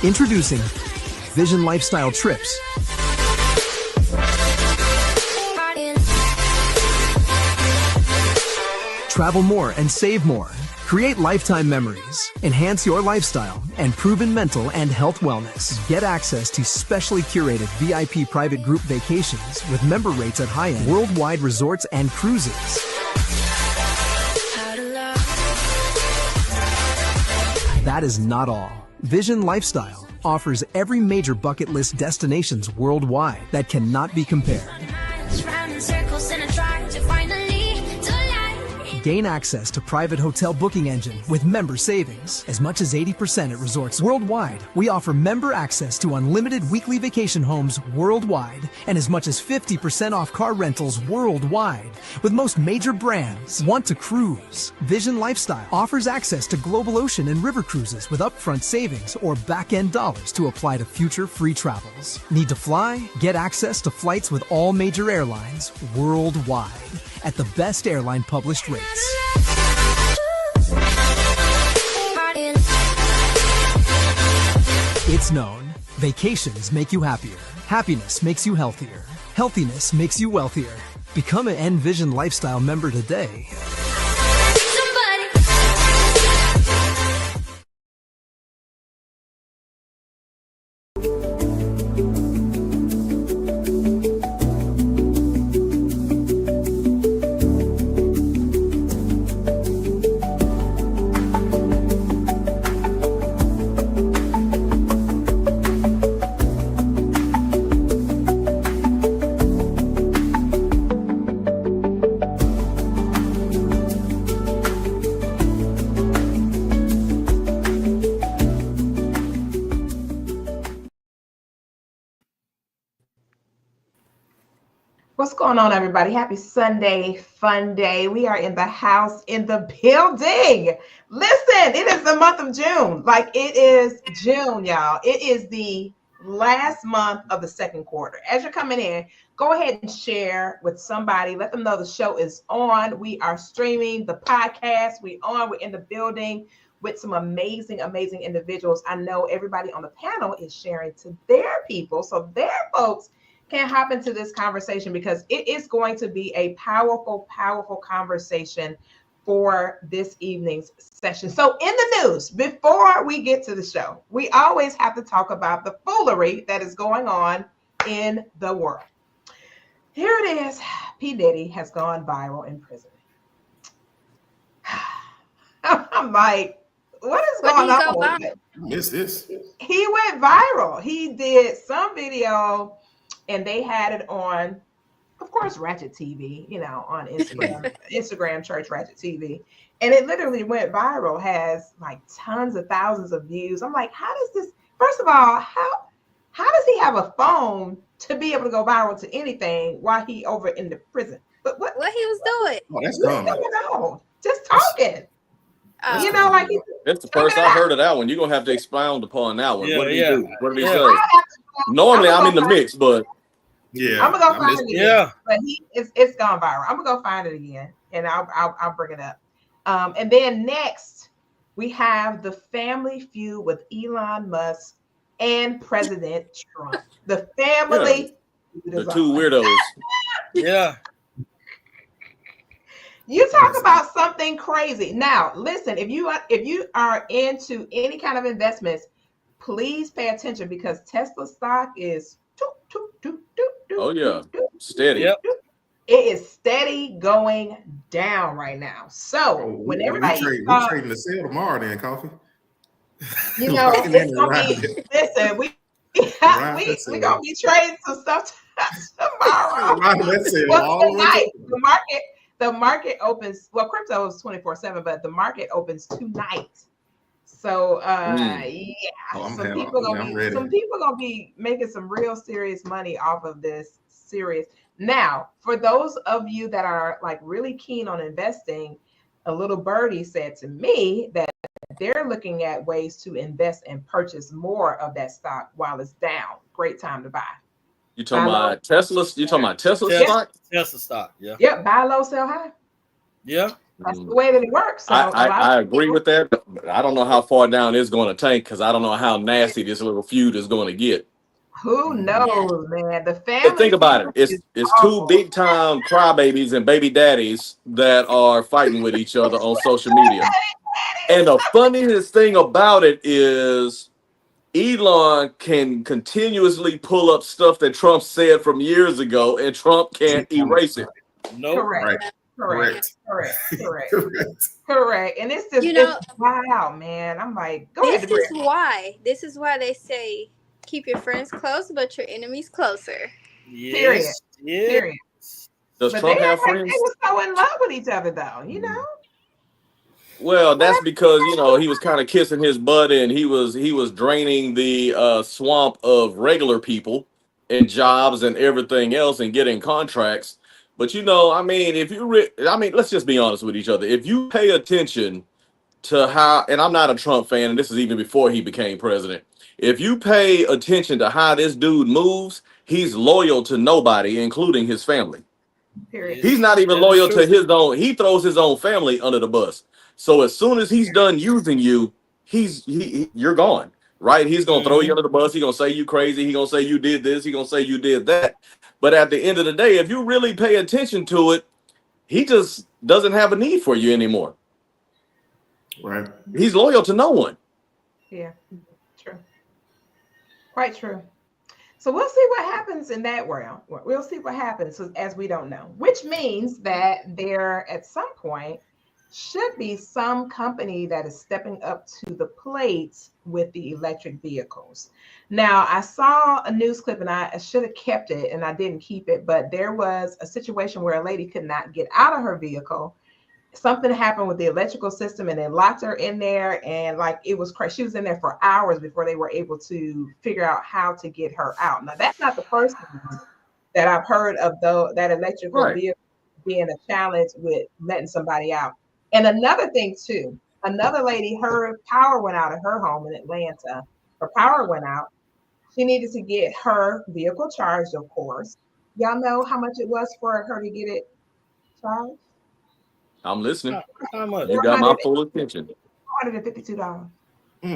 Introducing Vision Lifestyle Trips. Travel more and save more. Create lifetime memories. Enhance your lifestyle and proven mental and health wellness. Get access to specially curated VIP private group vacations with member rates at high-end worldwide resorts and cruises. That is not all. Vision Lifestyle offers every major bucket list destinations worldwide that cannot be compared. Gain access to private hotel booking engine with member savings. As much as 80% at resorts worldwide. We offer member access to unlimited weekly vacation homes worldwide and as much as 50% off car rentals worldwide. With most major brands. Want to cruise? Vision Lifestyle offers access to global ocean and river cruises with upfront savings or back-end dollars to apply to future free travels. Need to fly? Get access to flights with all major airlines worldwide at the best airline published rates. It's known. Vacations make you happier. Happiness makes you healthier. Healthiness makes you wealthier. Become an Envision Lifestyle member today. What's going on, everybody? Happy Sunday, fun day. We are in the house, in the building. Listen, it is the month of June. Like, it is June, y'all. It is the last month of the second quarter. As you're coming in, go ahead and share with somebody. Let them know the show is on. We are streaming the podcast. We're in the building with some amazing, amazing individuals. I know everybody on the panel is sharing to their people, so their folks can hop into this conversation because it is going to be a powerful, powerful conversation for this evening's session. So in the news, before we get to the show, we always have to talk about the foolery that is going on in the world. Here it is. P. Diddy has gone viral in prison. I'm like, what is going on? This. He went viral. He did some video and they had it on, of course, Ratchet TV, on Instagram Church Ratchet TV. And it literally went viral, has like tons of thousands of views. I'm like, how does this, first of all, how does he have a phone to be able to go viral to anything while he over in the prison? But what he was doing? Oh, that's dumb. Just talking. That's the first I heard of that one. You're gonna have to expound upon that one. What did he do? What did he say? Normally I'm in the mix, but I'm gonna go find it again. But it's gone viral. I'm gonna go find it again and I'll bring it up. And then next we have the family feud with Elon Musk and President Trump. The family, the two weirdos. Yeah. You talk about something crazy. Now, listen, if you are into any kind of investments, please pay attention because Tesla stock is steady. Yep. It is steady going down right now. So when everybody we're trading the sale tomorrow, then Koffe. It's gonna be. Listen, we gonna be trading some stuff tomorrow. Tonight, the market opens. Well, crypto is 24/7, but the market opens tonight. So some people gonna be making some real serious money off of this. Now, for those of you that are like really keen on investing, a little birdie said to me that they're looking at ways to invest and purchase more of that stock while it's down. Great time to buy. You talking about Tesla? You talking about Tesla stock? Tesla stock, yeah. Yep, buy low, sell high. Yeah. That's the way that it works. So I agree with that, but I don't know how far down it's going to tank because I don't know how nasty this little feud is going to get. Who knows, man? The family. And think about it. It's two big time crybabies and baby daddies that are fighting with each other on social media. And the funniest thing about it is Elon can continuously pull up stuff that Trump said from years ago, and Trump can't erase it. Nope. Correct. And it's just it's wow, man. I'm like, go ahead. This is why they say keep your friends close, but your enemies closer. Yes. Period. Does Trump have friends? They were so in love with each other, though. You know. Well, that's because he was kind of kissing his butt, and he was draining the swamp of regular people and jobs and everything else, and getting contracts. But I mean, if you, let's just be honest with each other. If you pay attention to how, and I'm not a Trump fan, and this is even before he became president. If you pay attention to how this dude moves, he's loyal to nobody, including his family. Period. He's not even loyal to his own. He throws his own family under the bus. So as soon as he's done using you, you're gone, right? He's gonna throw you under the bus. He's gonna say you crazy. He's gonna say you did this. He's gonna say you did that. But at the end of the day, if you really pay attention to it, he just doesn't have a need for you anymore. Right. He's loyal to no one. Yeah, true. Quite true. So we'll see what happens in that world. We'll see what happens as we don't know, which means that there at some point should be some company that is stepping up to the plate with the electric vehicles. Now, I saw a news clip and I should have kept it and I didn't keep it, but there was a situation where a lady could not get out of her vehicle. Something happened with the electrical system and they locked her in there, and like it was crazy. She was in there for hours before they were able to figure out how to get her out. Now, that's not the first time that I've heard of that electrical vehicle being a challenge with letting somebody out. And another thing too, another lady, her power went out of her home in Atlanta. Her power went out. She needed to get her vehicle charged, of course. Y'all know how much it was for her to get it charged? I'm listening. How much? You got my full attention. $452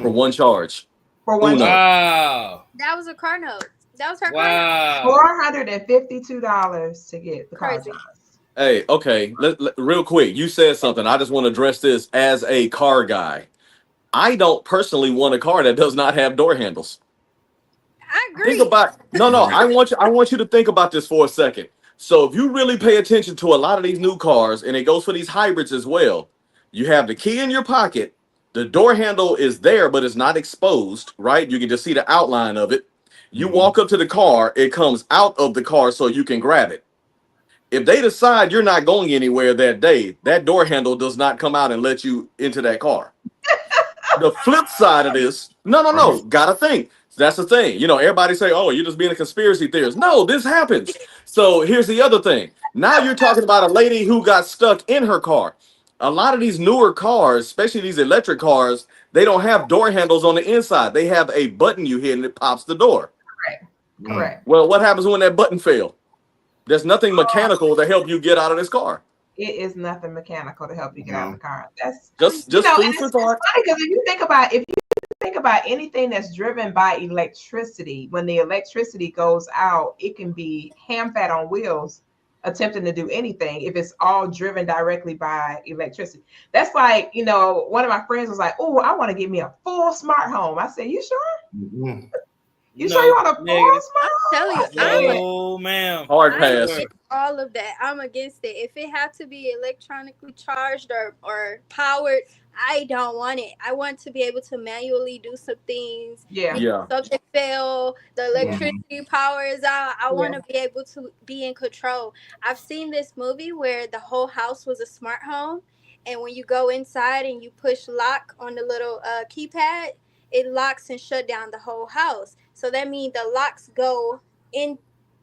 for one charge. For one charge. Wow. That was a car note. That was her car note. $452 to get the car charged. Hey, okay. Real quick, you said something. I just want to address this as a car guy. I don't personally want a car that does not have door handles. I agree. Think about I want you to think about this for a second. So if you really pay attention to a lot of these new cars, and it goes for these hybrids as well, you have the key in your pocket, the door handle is there, but it's not exposed, right? You can just see the outline of it. You walk up to the car, it comes out of the car so you can grab it. If they decide you're not going anywhere that day, that door handle does not come out and let you into that car. The flip side of this, no, gotta think. That's the thing. Everybody say, oh, you're just being a conspiracy theorist. No, this happens. So here's the other thing. Now you're talking about a lady who got stuck in her car. A lot of these newer cars, especially these electric cars, they don't have door handles on the inside. They have a button you hit and it pops the door. Correct. Well, what happens when that button fails? There's nothing mechanical to help you get out of this car. It is nothing mechanical to help you get out of the car. That's just food for thought. Because if you think about anything that's driven by electricity, when the electricity goes out, it can be ham fat on wheels attempting to do anything if it's all driven directly by electricity. That's like, one of my friends was like, oh, I want to get me a full smart home. I said, you sure? You sure you want a full smart home? I'm telling you, oh man, hard pass. All of that, I'm against it. If it had to be electronically charged or powered, I don't want it. I want to be able to manually do some things. Yeah. Something fail, the electricity power is out. I want to be able to be in control. I've seen this movie where the whole house was a smart home, and when you go inside and you push lock on the little keypad, it locks and shut down the whole house. So that means the locks go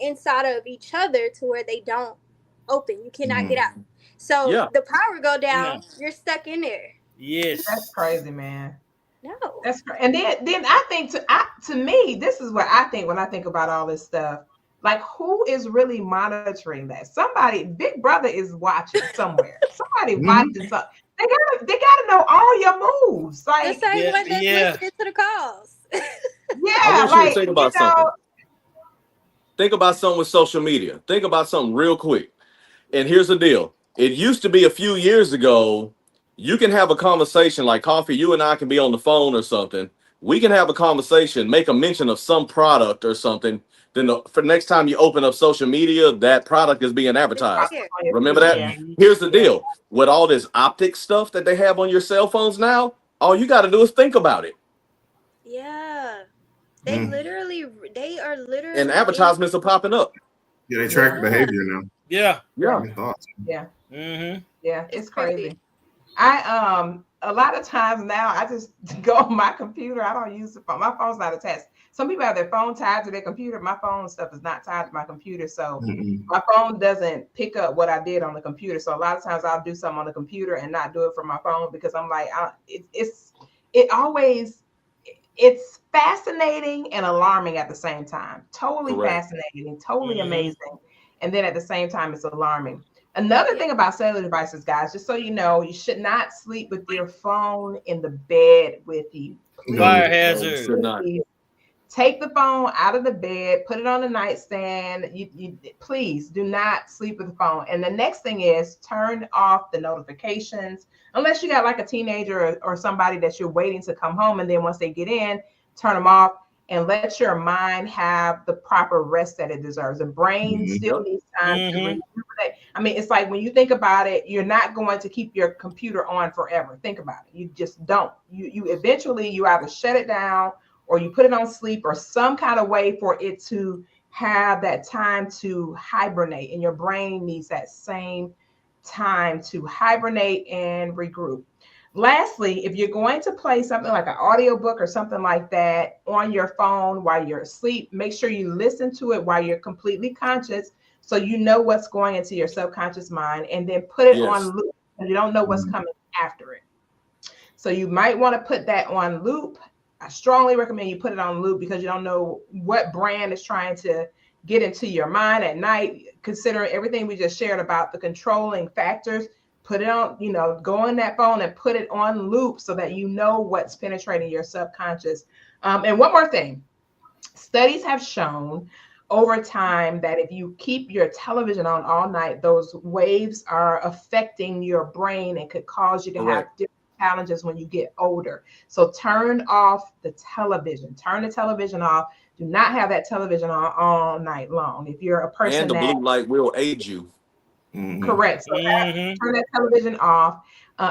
inside of each other to where they don't open. You cannot get out. So the power go down, you're stuck in there. Yes. That's crazy, man. No. That's crazy. And then I think to me, this is what I think when I think about all this stuff. Like, who is really monitoring that? Somebody, Big Brother is watching somewhere. Somebody watching something. They gotta know all your moves. The Like, same way that's listening to the calls. I yeah, want you to like, think about something. Think about something with social media. Think about something real quick. And here's the deal. It used to be a few years ago, you can have a conversation like Koffe, you and I can be on the phone or something. We can have a conversation, make a mention of some product or something. Then for next time you open up social media, that product is being advertised. Remember that? Yeah. Here's the deal. With all this optic stuff that they have on your cell phones now, all you got to do is think about it. Yeah. They are literally And advertisements are popping up. Yeah, they track behavior now. Yeah. Yeah. It's crazy. I a lot of times now I just go on my computer. I don't use the phone. My phone's not attached. Some people have their phone tied to their computer. My phone stuff is not tied to my computer, so my phone doesn't pick up what I did on the computer. So a lot of times I'll do something on the computer and not do it from my phone because I'm like, it's fascinating and alarming at the same time. Totally fascinating, totally amazing, and then at the same time it's alarming. Another thing about cellular devices, guys, just so you know, you should not sleep with your phone in the bed with you. Please, Fire hazard. Should not. Take the phone out of the bed, put it on the nightstand. You please do not sleep with the phone. And the next thing is turn off the notifications, unless you got like a teenager or somebody that you're waiting to come home. And then once they get in, turn them off and let your mind have the proper rest that it deserves. The brain still needs time to rejuvenate. I mean, it's like when you think about it, you're not going to keep your computer on forever. Think about it. You just don't. You eventually you either shut it down or you put it on sleep or some kind of way for it to have that time to hibernate. And your brain needs that same time to hibernate and regroup. Lastly, if you're going to play something like an audiobook or something like that on your phone while you're asleep, make sure you listen to it while you're completely conscious so you know what's going into your subconscious mind, and then put it on loop because you don't know what's coming after it. So you might want to put that on loop. I strongly recommend you put it on loop because you don't know what brand is trying to get into your mind at night. Considering everything we just shared about the controlling factors, put it on, go on that phone and put it on loop so that you know what's penetrating your subconscious. And one more thing, studies have shown over time that if you keep your television on all night, those waves are affecting your brain and could cause you to have different challenges when you get older. So turn off the television. Turn the television off. Do not have that television on all night long. If you're a person and the blue light will aid you. Correct. So turn that television off.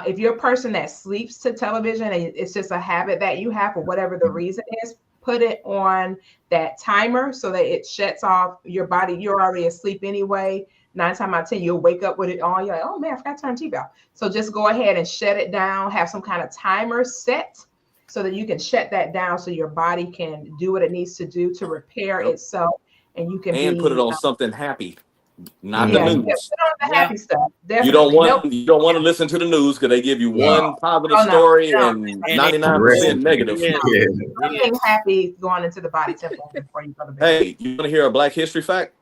If you're a person that sleeps to television and it's just a habit that you have for whatever the reason is, put it on that timer so that it shuts off your body. You're already asleep anyway. 9 times out of 10, you'll wake up with it on. You're like, oh man, I forgot to turn the TV off. So just go ahead and shut it down. Have some kind of timer set so that you can shut that down so your body can do what it needs to do to repair itself. And you can put it on something happy, not the the news. Put on the happy stuff. Definitely. You don't want to listen to the news because they give you one positive story and 99% negative. Something happy going into the body temple before you go to bed. Hey, you want to hear a Black History fact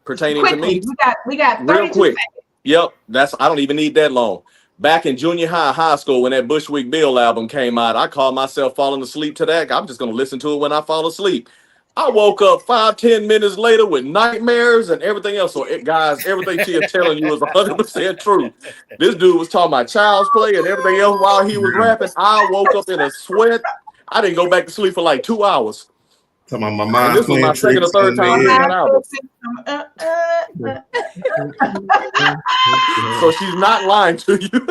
pertaining to me? We got 32 real quick. seconds. Yep, I don't even need that long. Back in junior high school, when that Bushwick Bill album came out, I called myself falling asleep to that. I'm just gonna listen to it when I fall asleep. I woke up 5-10 minutes later with nightmares and everything else. So, guys, everything she is telling you is 100% true. This dude was talking about child's play and everything else while he was rapping. I woke up in a sweat. I didn't go back to sleep for like 2 hours. My mind. And this was my second or third time hearing that album. So she's not lying to you.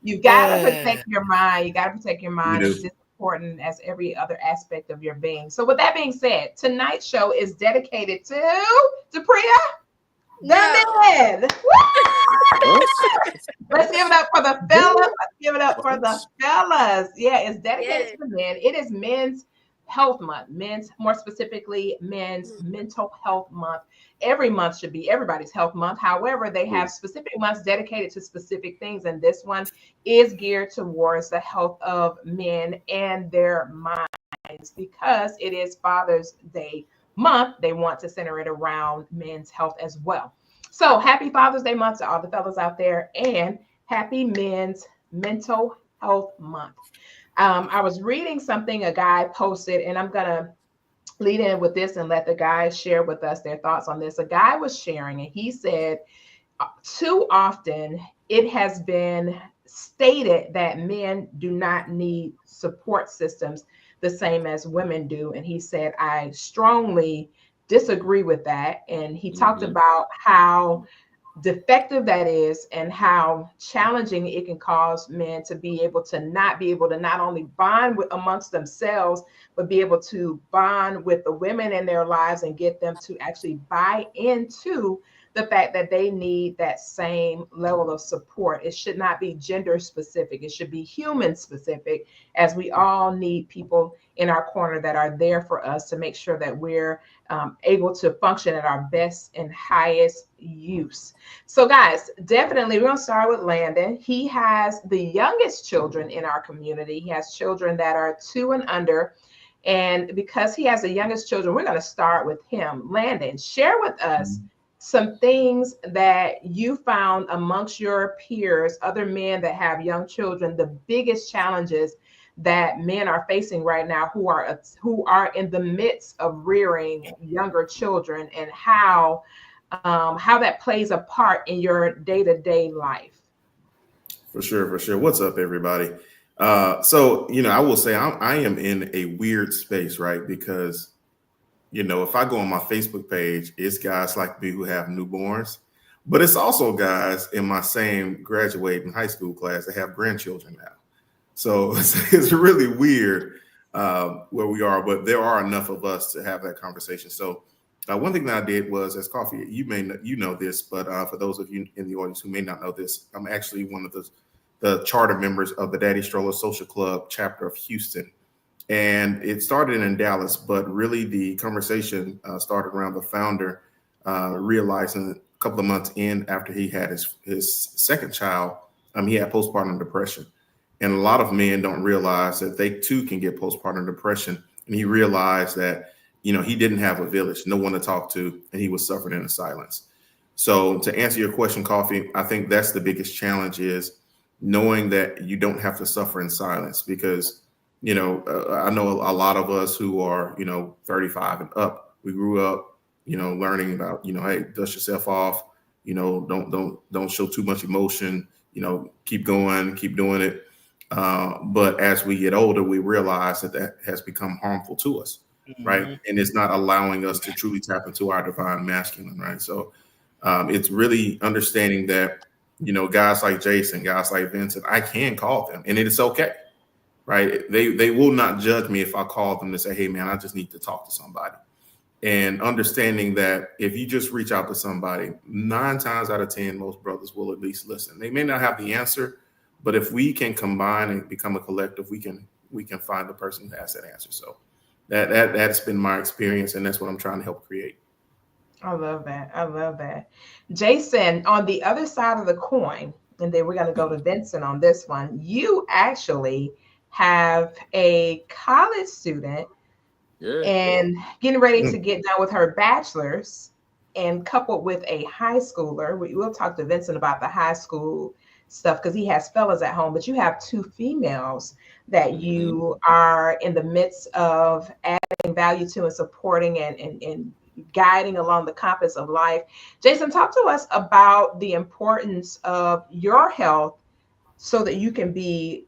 You gotta protect your mind. You gotta protect your mind. It's just important as every other aspect of your being. So with that being said, tonight's show is dedicated to Priya. The men. Let's give it up for the fellas. Let's give it up for the fellas. Yeah, it's dedicated to the men. It is Men's Health Month. More specifically, Men's Mental Health Month. Every month should be everybody's health month. However, they have specific months dedicated to specific things, and this one is geared towards the health of men and their minds because it is Father's Day month, they want to center it around men's health as well. So happy Father's Day month to all the fellas out there, and happy Men's Mental Health Month. I was reading something a guy posted, and I'm going to lead in with this and let the guys share with us their thoughts on this. A guy was sharing, and he said, too often it has been stated that men do not need support systems the same as women do. And he said, I strongly disagree with that. And he talked about how defective that is and how challenging it can cause men to be able to not only bond with amongst themselves, but be able to bond with the women in their lives and get them to actually buy into the fact that they need that same level of support. It should not be gender specific. It should be human specific, as we all need people in our corner that are there for us to make sure that we're able to function at our best and highest use. So guys, definitely we're going to start with Landon. He has the youngest children in our community. He has children that are 2 and under. And because he has the youngest children, we're going to start with him. Landon, share with us some things that you found amongst your peers, other men that have young children, the biggest challenges that men are facing right now who are in the midst of rearing younger children, and how that plays a part in your day-to-day life. For sure. What's up, everybody? So, I will say I am in a weird space, right? Because, if I go on my Facebook page, it's guys like me who have newborns, but it's also guys in my same graduating high school class that have grandchildren now. So it's really weird where we are, but there are enough of us to have that conversation. So one thing that I did was, as Koffe, you know this, but for those of you in the audience who may not know this, I'm actually one of the charter members of the Daddy Stroller Social Club chapter of Houston. And it started in Dallas, but really the conversation started around the founder realizing a couple of months in after he had his second child, he had postpartum depression. And a lot of men don't realize that they too can get postpartum depression. And he realized that, he didn't have a village, no one to talk to, and he was suffering in silence. So to answer your question, Koffe, I think that's the biggest challenge, is knowing that you don't have to suffer in silence, because I know a lot of us who are, 35 and up, we grew up, learning about, hey, dust yourself off, don't show too much emotion, keep going, keep doing it. But as we get older, we realize that has become harmful to us, right? And it's not allowing us to truly tap into our divine masculine, right? So it's really understanding that, guys like Jason, guys like Vincent, I can call them and it is okay. Right. They will not judge me if I call them to say, hey, man, I just need to talk to somebody. And understanding that if you just reach out to somebody, 9 times out of 10, most brothers will at least listen. They may not have the answer, but if we can combine and become a collective, we can find the person who has that answer. So that's been my experience, and that's what I'm trying to help create. I love that. Jason, on the other side of the coin, and then we're going to go to Vincent on this one. You actually have a college student and getting ready to get done with her bachelor's, and coupled with a high schooler. We'll talk to Vincent about the high school stuff because he has fellas at home, but you have 2 females that you are in the midst of adding value to and supporting and guiding along the compass of life. Jason, talk to us about the importance of your health so that you can be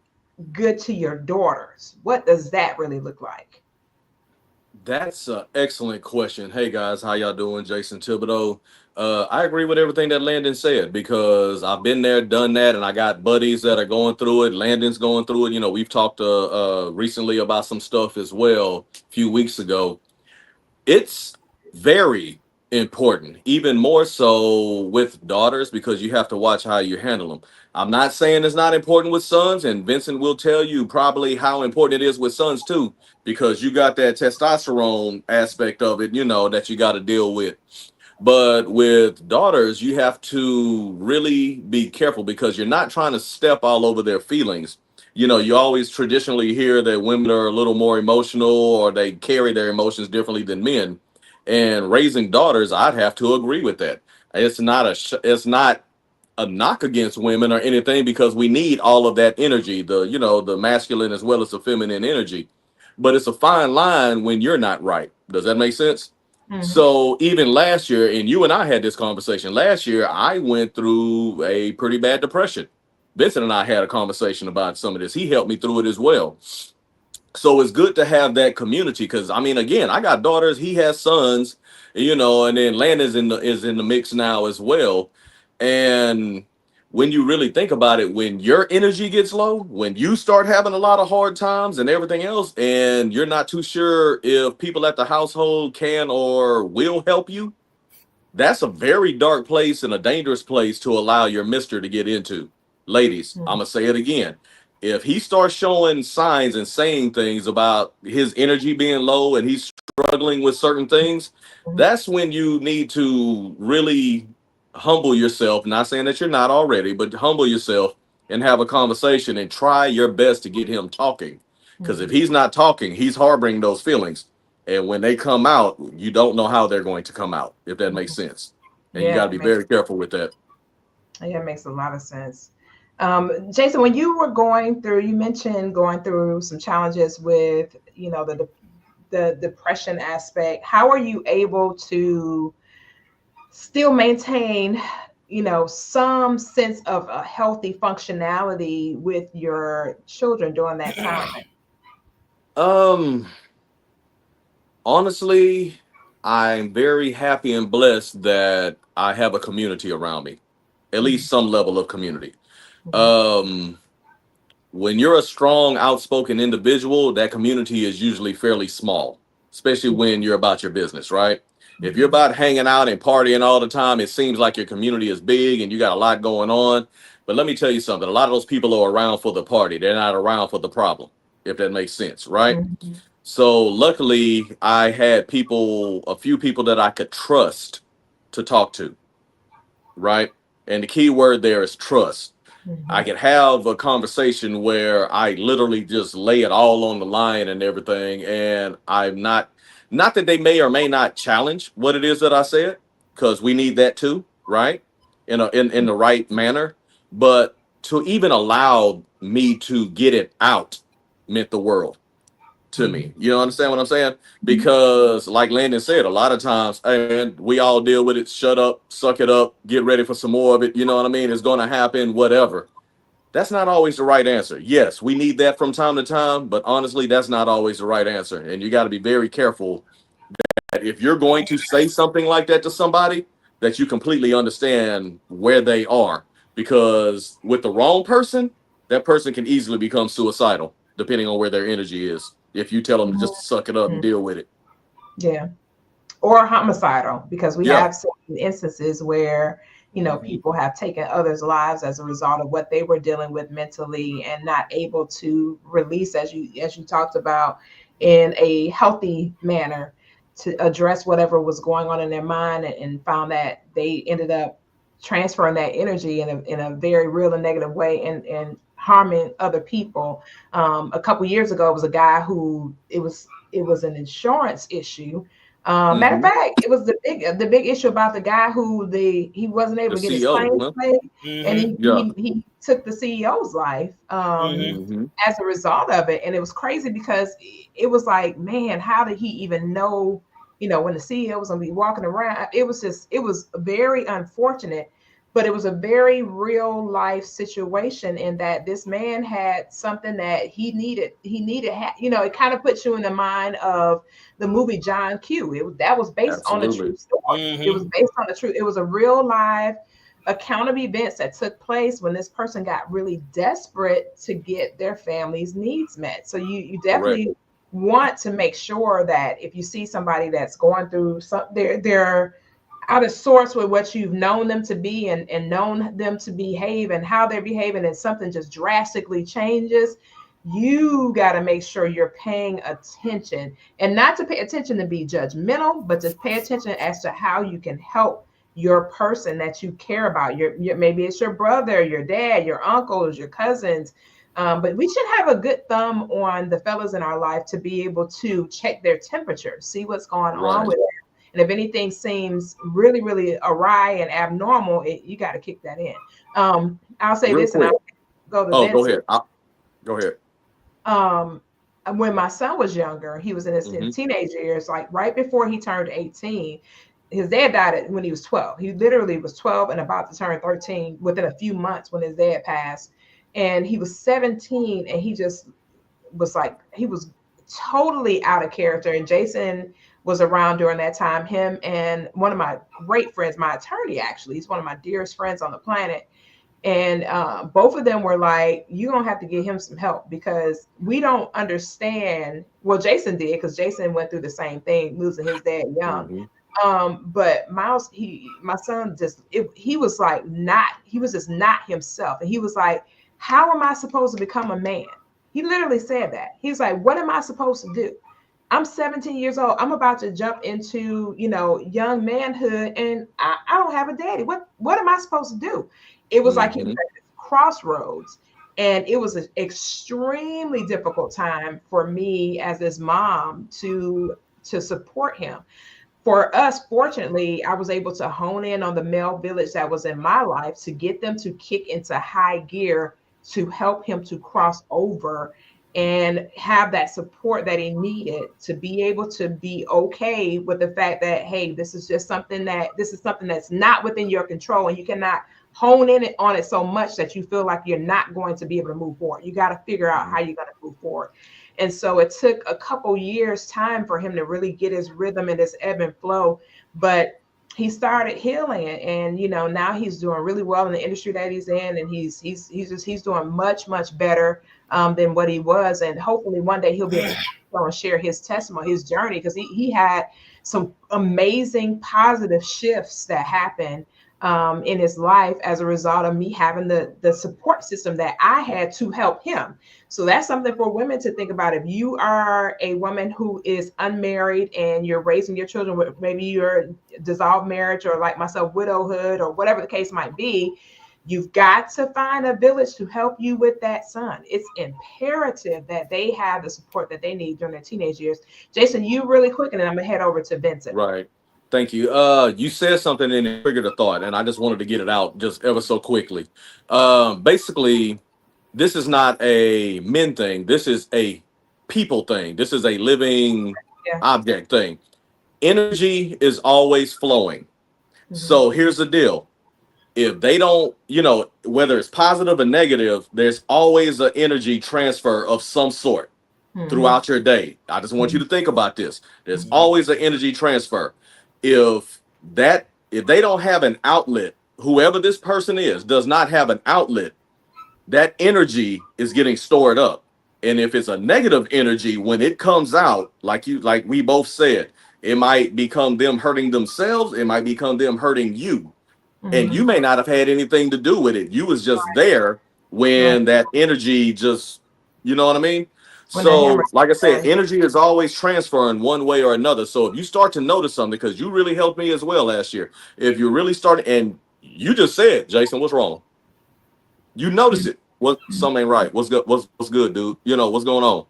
good to your daughters. What does that really look like? That's an excellent question. Hey guys, how y'all doing? Jason Thibodeau. I agree with everything that Landon said, because I've been there, done that, and I got buddies that are going through it. Landon's going through it. We've talked recently about some stuff as well a few weeks ago. It's very important, even more so with daughters, because you have to watch how you handle them. I'm not saying it's not important with sons, and Vincent will tell you probably how important it is with sons too, because you got that testosterone aspect of it, that you got to deal with. But with daughters, you have to really be careful, because you're not trying to step all over their feelings. You always traditionally hear that women are a little more emotional, or they carry their emotions differently than men. And raising daughters, I'd have to agree with that. It's not a knock against women or anything, because we need all of that energy, the masculine as well as the feminine energy. But it's a fine line when you're not right. Does that make sense? So even last year, and you and I had this conversation last year, I went through a pretty bad depression. Vincent and I had a conversation about some of this. He helped me through it as well. So it's good to have that community, because I mean, again, I got daughters, he has sons, and then Landon is in the mix now as well. And when you really think about it, when your energy gets low, when you start having a lot of hard times and everything else, and you're not too sure if people at the household can or will help you, that's a very dark place and a dangerous place to allow your mister to get into. Ladies, I'm gonna say it again. If he starts showing signs and saying things about his energy being low and he's struggling with certain things, that's when you need to really humble yourself. Not saying that you're not already, but humble yourself and have a conversation and try your best to get him talking. Because if he's not talking, he's harboring those feelings. And when they come out, you don't know how they're going to come out, if that makes sense. And you got to be very careful with that. Yeah, it makes a lot of sense. Jason, when you were you mentioned going through some challenges with, the depression aspect. How are you able to still maintain, some sense of a healthy functionality with your children during that time? Honestly, I'm very happy and blessed that I have a community around me, at least some level of community. When you're a strong, outspoken individual, that community is usually fairly small, especially when you're about your business, right? If you're about hanging out and partying all the time, it seems like your community is big and you got a lot going on. But let me tell you something. A lot of those people are around for the party. They're not around for the problem, if that makes sense, right? So luckily, I had a few people that I could trust to talk to, right? And the key word there is trust. I could have a conversation where I literally just lay it all on the line and everything. And I'm not that they may or may not challenge what it is that I said, because we need that too, right? In the right manner. But to even allow me to get it out meant the world to me. You understand what I'm saying? Because like Landon said, a lot of times, and we all deal with it, shut up, suck it up, get ready for some more of it. You know what I mean? It's going to happen, whatever. That's not always the right answer. Yes, we need that from time to time, but honestly, that's not always the right answer. And you got to be very careful that if you're going to say something like that to somebody, that you completely understand where they are. Because with the wrong person, that person can easily become suicidal, depending on where their energy is. If you tell them to just suck it up and deal with it. Yeah. Or homicidal, because we have certain instances where, people have taken others' lives as a result of what they were dealing with mentally and not able to release, as you talked about, in a healthy manner to address whatever was going on in their mind, and found that they ended up transferring that energy in a very real and negative way, and harming other people. A couple years ago, it was a guy who it was an insurance issue. Matter of fact, it was the big issue about the guy who he wasn't able to get his claims paid, and he took the CEO's life as a result of it. And it was crazy, because it was like, man, how did he even know, when the CEO was going to be walking around? It was very unfortunate. But it was a very real life situation, in that this man had something that he needed. It kind of puts you in the mind of the movie John Q. That was based on a true story. It was based on the truth. It was a real live account of events that took place when this person got really desperate to get their family's needs met. So you definitely want to make sure that if you see somebody that's going through they're out of sorts with what you've known them to be, and known them to behave and how they're behaving, and something just drastically changes, you got to make sure you're paying attention, and not to pay attention to be judgmental, but to pay attention as to how you can help your person that you care about. Maybe it's your brother, your dad, your uncles, your cousins. But we should have a good thumb on the fellas in our life to be able to check their temperature, see what's going on with them, And if anything seems really, really awry and abnormal, you got to kick that in. I'll say Real this, and quick. I'll go to Oh, go Vincent. ahead. Go ahead. um when my son was younger, he was in his Mm-hmm. teenage years, like right before he turned 18. His dad died when he was 12. He literally was 12 and about to turn 13 within a few months when his dad passed. And he was 17, and he just was like, he was totally out of character. And Jason was around during that time. Him and one of my great friends, my attorney, actually, he's one of my dearest friends on the planet. And both of them were like, you're going to have to get him some help because we don't understand. Well, Jason did, because Jason went through the same thing, losing his dad young. Mm-hmm. But Miles, my son, he was like, not, he was just not himself. And he was like, how am I supposed to become a man? He literally said that. He was like, what am I supposed to do? I'm 17 years old. I'm about to jump into, young manhood, and I don't have a daddy. What am I supposed to do? It was like he was Mm-hmm. at this crossroads, and it was an extremely difficult time for me as his mom to support him. For us, fortunately, I was able to hone in on the male village that was in my life to get them to kick into high gear to help him to cross over and have that support that he needed to be able to be okay with the fact that, hey, this is something that's not within your control, and you cannot hone in on it so much that you feel like you're not going to be able to move forward. You got to figure out how you're going to move forward. And so it took a couple years time for him to really get his rhythm and his ebb and flow. But he started healing, and now he's doing really well in the industry that he's in, and he's doing much, much better than what he was. And hopefully one day he'll be able to go and share his testimony, his journey, because he had some amazing positive shifts that happened in his life as a result of me having the support system that I had to help him. So that's something for women to think about. If you are a woman who is unmarried and you're raising your children with maybe your dissolved marriage, or like myself, widowhood, or whatever the case might be, you've got to find a village to help you with that son. It's imperative that they have the support that they need during their teenage years. Jason, you really quick, and then I'm gonna head over to Vincent. Right. Thank you. You said something and it triggered a thought, and I just wanted to get it out just ever so quickly. Basically, this is not a men thing. This is a people thing. This is a living Yeah. object thing. Energy is always flowing. Mm-hmm. So here's the deal. If they don't, whether it's positive or negative, there's always an energy transfer of some sort Mm-hmm. throughout your day. I just want you to think about this. There's Mm-hmm. always an energy transfer. If they don't have an outlet, whoever this person is does not have an outlet, that energy is getting stored up. And if it's a negative energy, when it comes out, like we both said, it might become them hurting themselves, it might become them hurting you. And Mm-hmm. you may not have had anything to do with it. You was just there Right. when that energy just, you know what I mean? When the hammer So, like I said, down. energy is always transferring one way or another. So if you start to notice something, because you really helped me as well last year, if you really started, and you just said, Jason, what's wrong? You notice it. What something ain't right? What's good? What's good, dude? What's going on?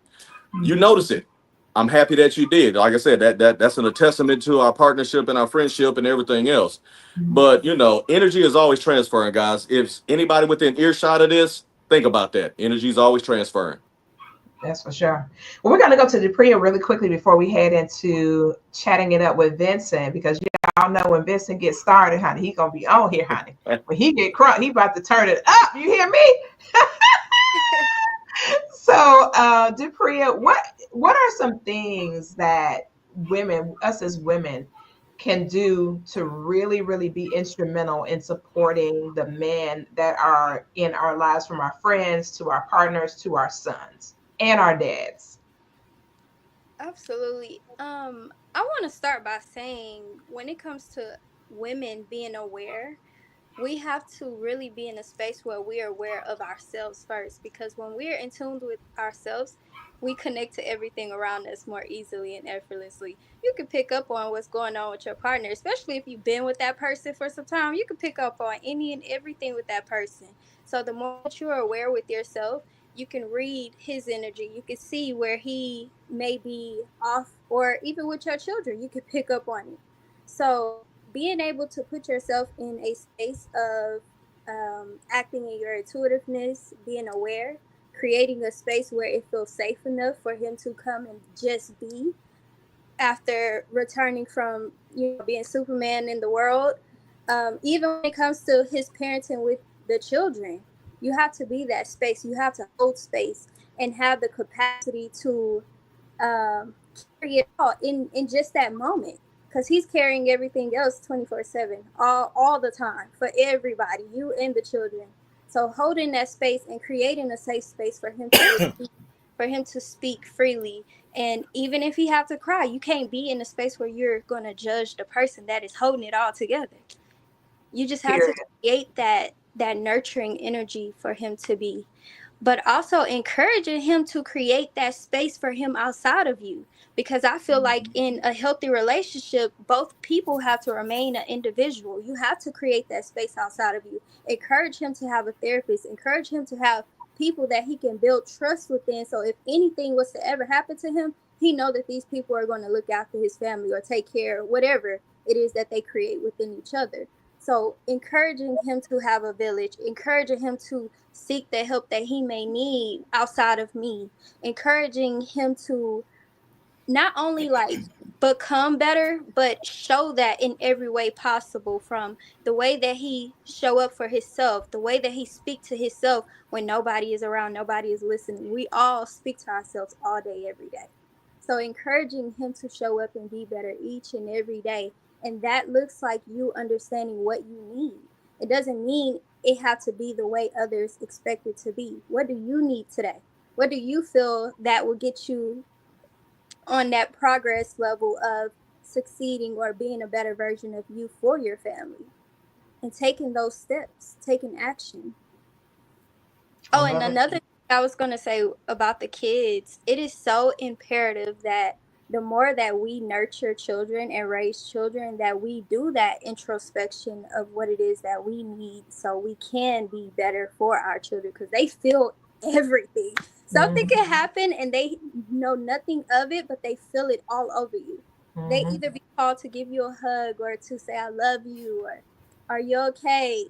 You Mm-hmm. notice it. I'm happy that you did. Like I said, that's a testament to our partnership and our friendship and everything else. Mm-hmm. But energy is always transferring, guys. If anybody within earshot of this, think about that. Energy is always transferring. That's for sure. Well, we're going to go to Depria really quickly before we head into chatting it up with Vincent, because y'all know when Vincent gets started, honey, he going to be on here, honey. When he get crunk, he about to turn it up. You hear me? So, Depria, what are some things that us as women, can do to really, really be instrumental in supporting the men that are in our lives, from our friends to our partners to our sons and our dads? Absolutely. I want to start by saying when it comes to women being aware, we have to really be in a space where we are aware of ourselves first, because when we are in tune with ourselves, we connect to everything around us more easily and effortlessly. You can pick up on what's going on with your partner, especially if you've been with that person for some time. You can pick up on any and everything with that person. So the more that you are aware with yourself, you can read his energy. You can see where he may be off, or even with your children, you can pick up on it. So being able to put yourself in a space of acting in your intuitiveness, being aware, creating a space where it feels safe enough for him to come and just be after returning from being Superman in the world. Even when it comes to his parenting with the children, you have to be that space. You have to hold space and have the capacity to um, carry it all in just that moment, because he's carrying everything else 24/7, all the time, for everybody, you and the children. So holding that space and creating a safe space for him to receive, for him to speak freely. And even if he have to cry, you can't be in a space where you're going to judge the person that is holding it all together. You just have to Period. create that nurturing energy for him to be, but also encouraging him to create that space for him outside of you. Because I feel like in a healthy relationship, both people have to remain an individual. You have to create that space outside of you. Encourage him to have a therapist, encourage him to have people that he can build trust within. So if anything was to ever happen to him, he know that these people are going to look after his family or take care of whatever it is that they create within each other. So encouraging him to have a village, encouraging him to seek the help that he may need outside of me, encouraging him to not only like become better, but show that in every way possible, from the way that he show up for himself, the way that he speak to himself when nobody is around, nobody is listening. We all speak to ourselves all day every day. So encouraging him to show up and be better each and every day, and that looks like you understanding what you need. It doesn't mean it have to be the way others expect it to be. What do you need today? What do you feel that will get you on that progress level of succeeding or being a better version of you for your family, and taking those steps, taking action. I Oh, and love it. another thing I was going to say about the kids, it is so imperative that the more that we nurture children and raise children, that we do that introspection of what it is that we need so we can be better for our children, because they feel everything. Something can Mhm. happen and they know nothing of it, but they feel it all over you. They Mhm. either be called to give you a hug or to say, I love you, or are you okay?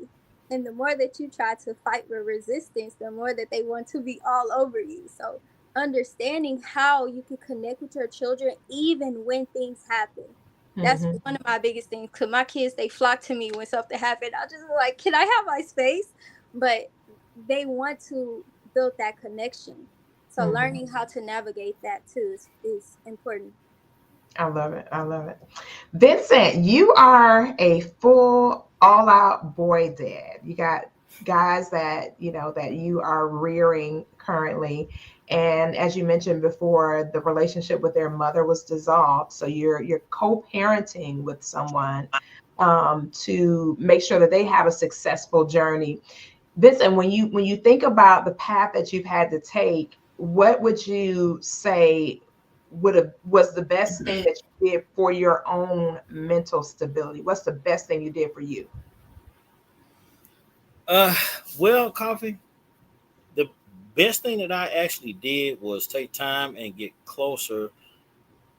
And the more that you try to fight with resistance, the more that they want to be all over you. So understanding how you can connect with your children even when things happen, that's Mhm. one of my biggest things. Because my kids, they flock to me when something happened. I just be like, can I have my space? But they want to build that connection. So Mhm. learning how to navigate that too is important. I love it. I love it. Vincent, you are a full all out boy dad. You got guys that, that you are rearing currently. And as you mentioned before, the relationship with their mother was dissolved. So you're co-parenting with someone to make sure that they have a successful journey. Vincent, when you think about the path that you've had to take, what would you say would have was the best thing that you did for your own mental stability? What's the best thing you did for you? Uh, well, Coffee, the best thing that I actually did was take time and get closer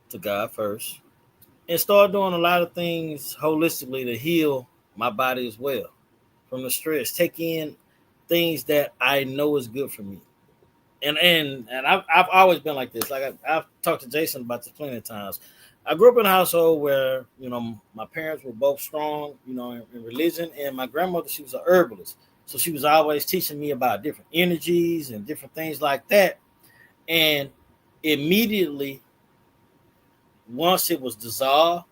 to God first and start doing a lot of things holistically to heal my body as well from the stress. Take in things that I know is good for me. And I've always been like this. Like I've talked to Jason about this plenty of times. I grew up in a household where my parents were both strong, in religion, and my grandmother, she was a herbalist, so she was always teaching me about different energies and different things like that. And immediately, once it was dissolved,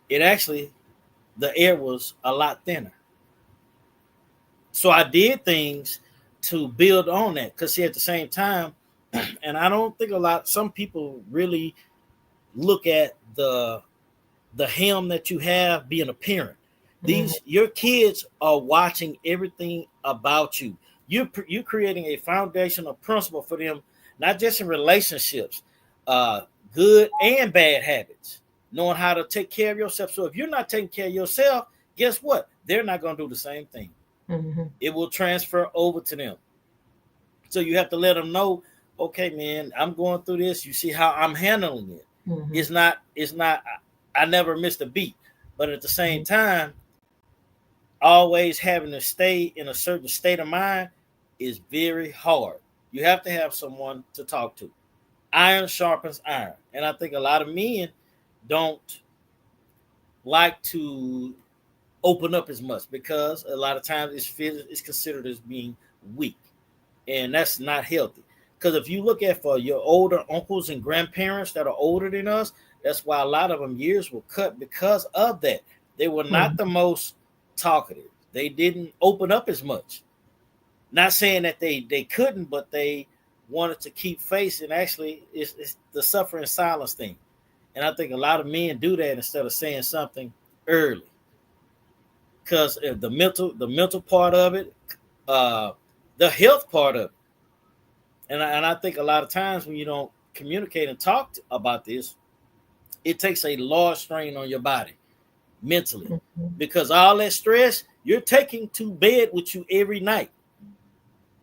it actually the air was a lot thinner. So I did things to build on that because see, at the same time, and I don't think some people really look at the helm that you have being a parent. Mhm. Your kids are watching everything about you. You're creating a foundational principle for them, not just in relationships, uh, good and bad habits, knowing how to take care of yourself. So if you're not taking care of yourself, guess what? They're not going to do the same thing. Mhm. It will transfer over to them. So you have to let them know, okay, man, I'm going through this. You see how I'm handling it. Mhm. It's not, I never missed a beat. But at the same time, always having to stay in a certain state of mind is very hard. You have to have someone to talk to. Iron sharpens iron. And I think a lot of men don't like to open up as much because a lot of times it's considered as being weak. And that's not healthy. Because if you look at for your older uncles and grandparents that are older than us, that's why a lot of them years were cut because of that. They were not the most talkative. They didn't open up as much. Not saying that they couldn't, but they wanted to keep face. And actually, it's the suffering silence thing. And I think a lot of men do that instead of saying something early. Because the mental part of it, the health part of it. And I think a lot of times when you don't communicate and talk about this, it takes a large strain on your body mentally. Because all that stress, you're taking to bed with you every night.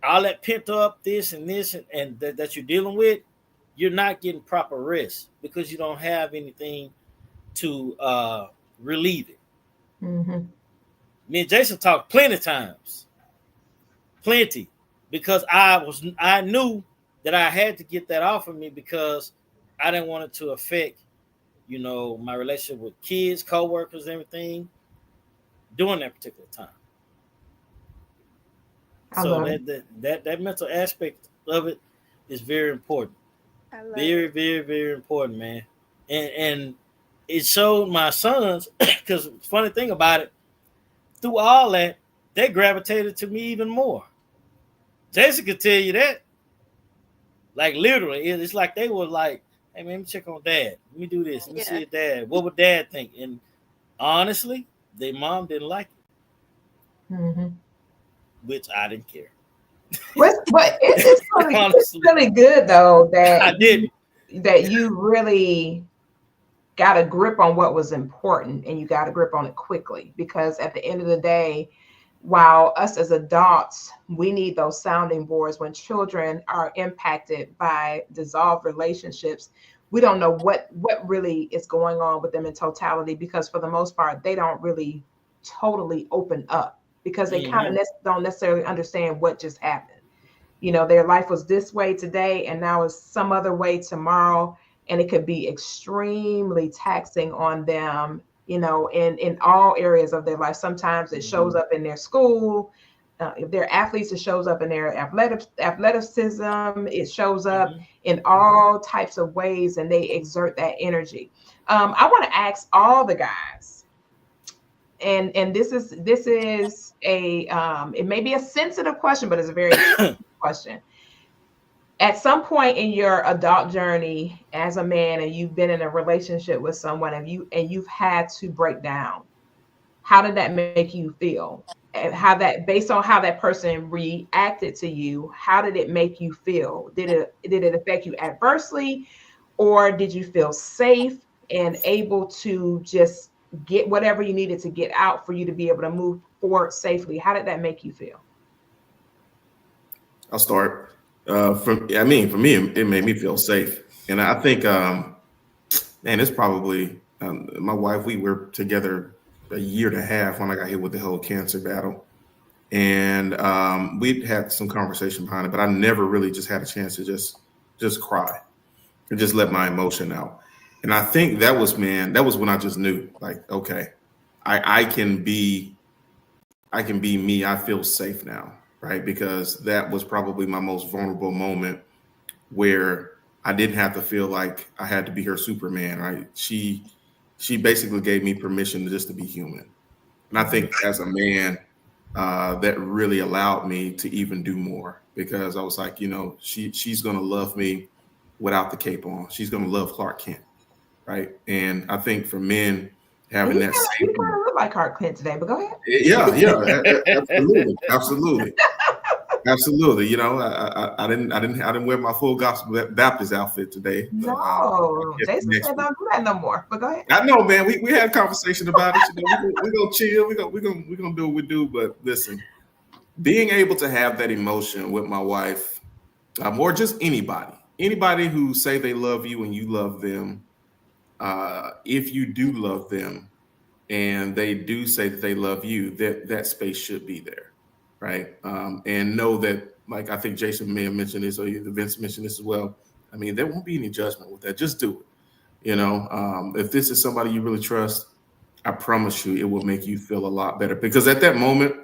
All that pent up this and that you're dealing with, you're not getting proper rest because you don't have anything to relieve it. Me and Jason talked plenty times. Plenty. Because I knew that I had to get that off of me because I didn't want it to affect, my relationship with kids, co-workers, everything during that particular time. So that mental aspect of it is very important. Very, very, very important, man. And it showed my sons, because the funny thing about it, through all that, they gravitated to me even more. Jason could tell you that. Like literally, it's like they were like, hey man, let me check on dad. Let me do this. Let me see your dad. What would dad think? And honestly, their mom didn't like it. Which I didn't care. But it's really good though that I didn't. That you really got a grip on what was important and you got a grip on it quickly, because at the end of the day, while us as adults, we need those sounding boards when children are impacted by dissolved relationships. We don't know what really is going on with them in totality, because for the most part, they don't really totally open up because they kind of don't necessarily understand what just happened. Their life was this way today and now it's some other way tomorrow. And it could be extremely taxing on them, in all areas of their life. Sometimes it shows up in their school. If they're athletes, it shows up in their athleticism. It shows up in all types of ways, and they exert that energy. I want to ask all the guys, and this is a it may be a sensitive question, but it's a very question. At some point in your adult journey as a man, and you've been in a relationship with someone, and you've had to break down, how did that make you feel? And based on how that person reacted to you, how did it make you feel? Did it affect you adversely, or did you feel safe and able to just get whatever you needed to get out for you to be able to move forward safely? How did that make you feel? I'll start. For me, it made me feel safe. And I think, it's probably, my wife, we were together a year and a half when I got hit with the whole cancer battle. And we'd had some conversation behind it, but I never really just had a chance to just cry and just let my emotion out. And I think that was when I just knew, like, okay, I can be me. I feel safe now. Right. Because that was probably my most vulnerable moment where I didn't have to feel like I had to be her Superman. Right. She basically gave me permission just to be human. And I think as a man, that really allowed me to even do more, because I was like, she's going to love me without the cape on. She's going to love Clark Kent. Right. And I think for men, having that same, you kind of look like Clark Kent today, but go ahead. Yeah, absolutely. I didn't wear my full gospel Baptist outfit today. No, Jason said don't do that no more. But go ahead. I know, man. We had a conversation about it. We're gonna chill. We're gonna do what we do. But listen, being able to have that emotion with my wife, or just anybody who say they love you and you love them, if you do love them, and they do say that they love you, that space should be there, right? And know that, like I think Jason may have mentioned this, or Vince mentioned this as well. I mean, there won't be any judgment with that. Just do it. If this is somebody you really trust, I promise you, it will make you feel a lot better. Because at that moment,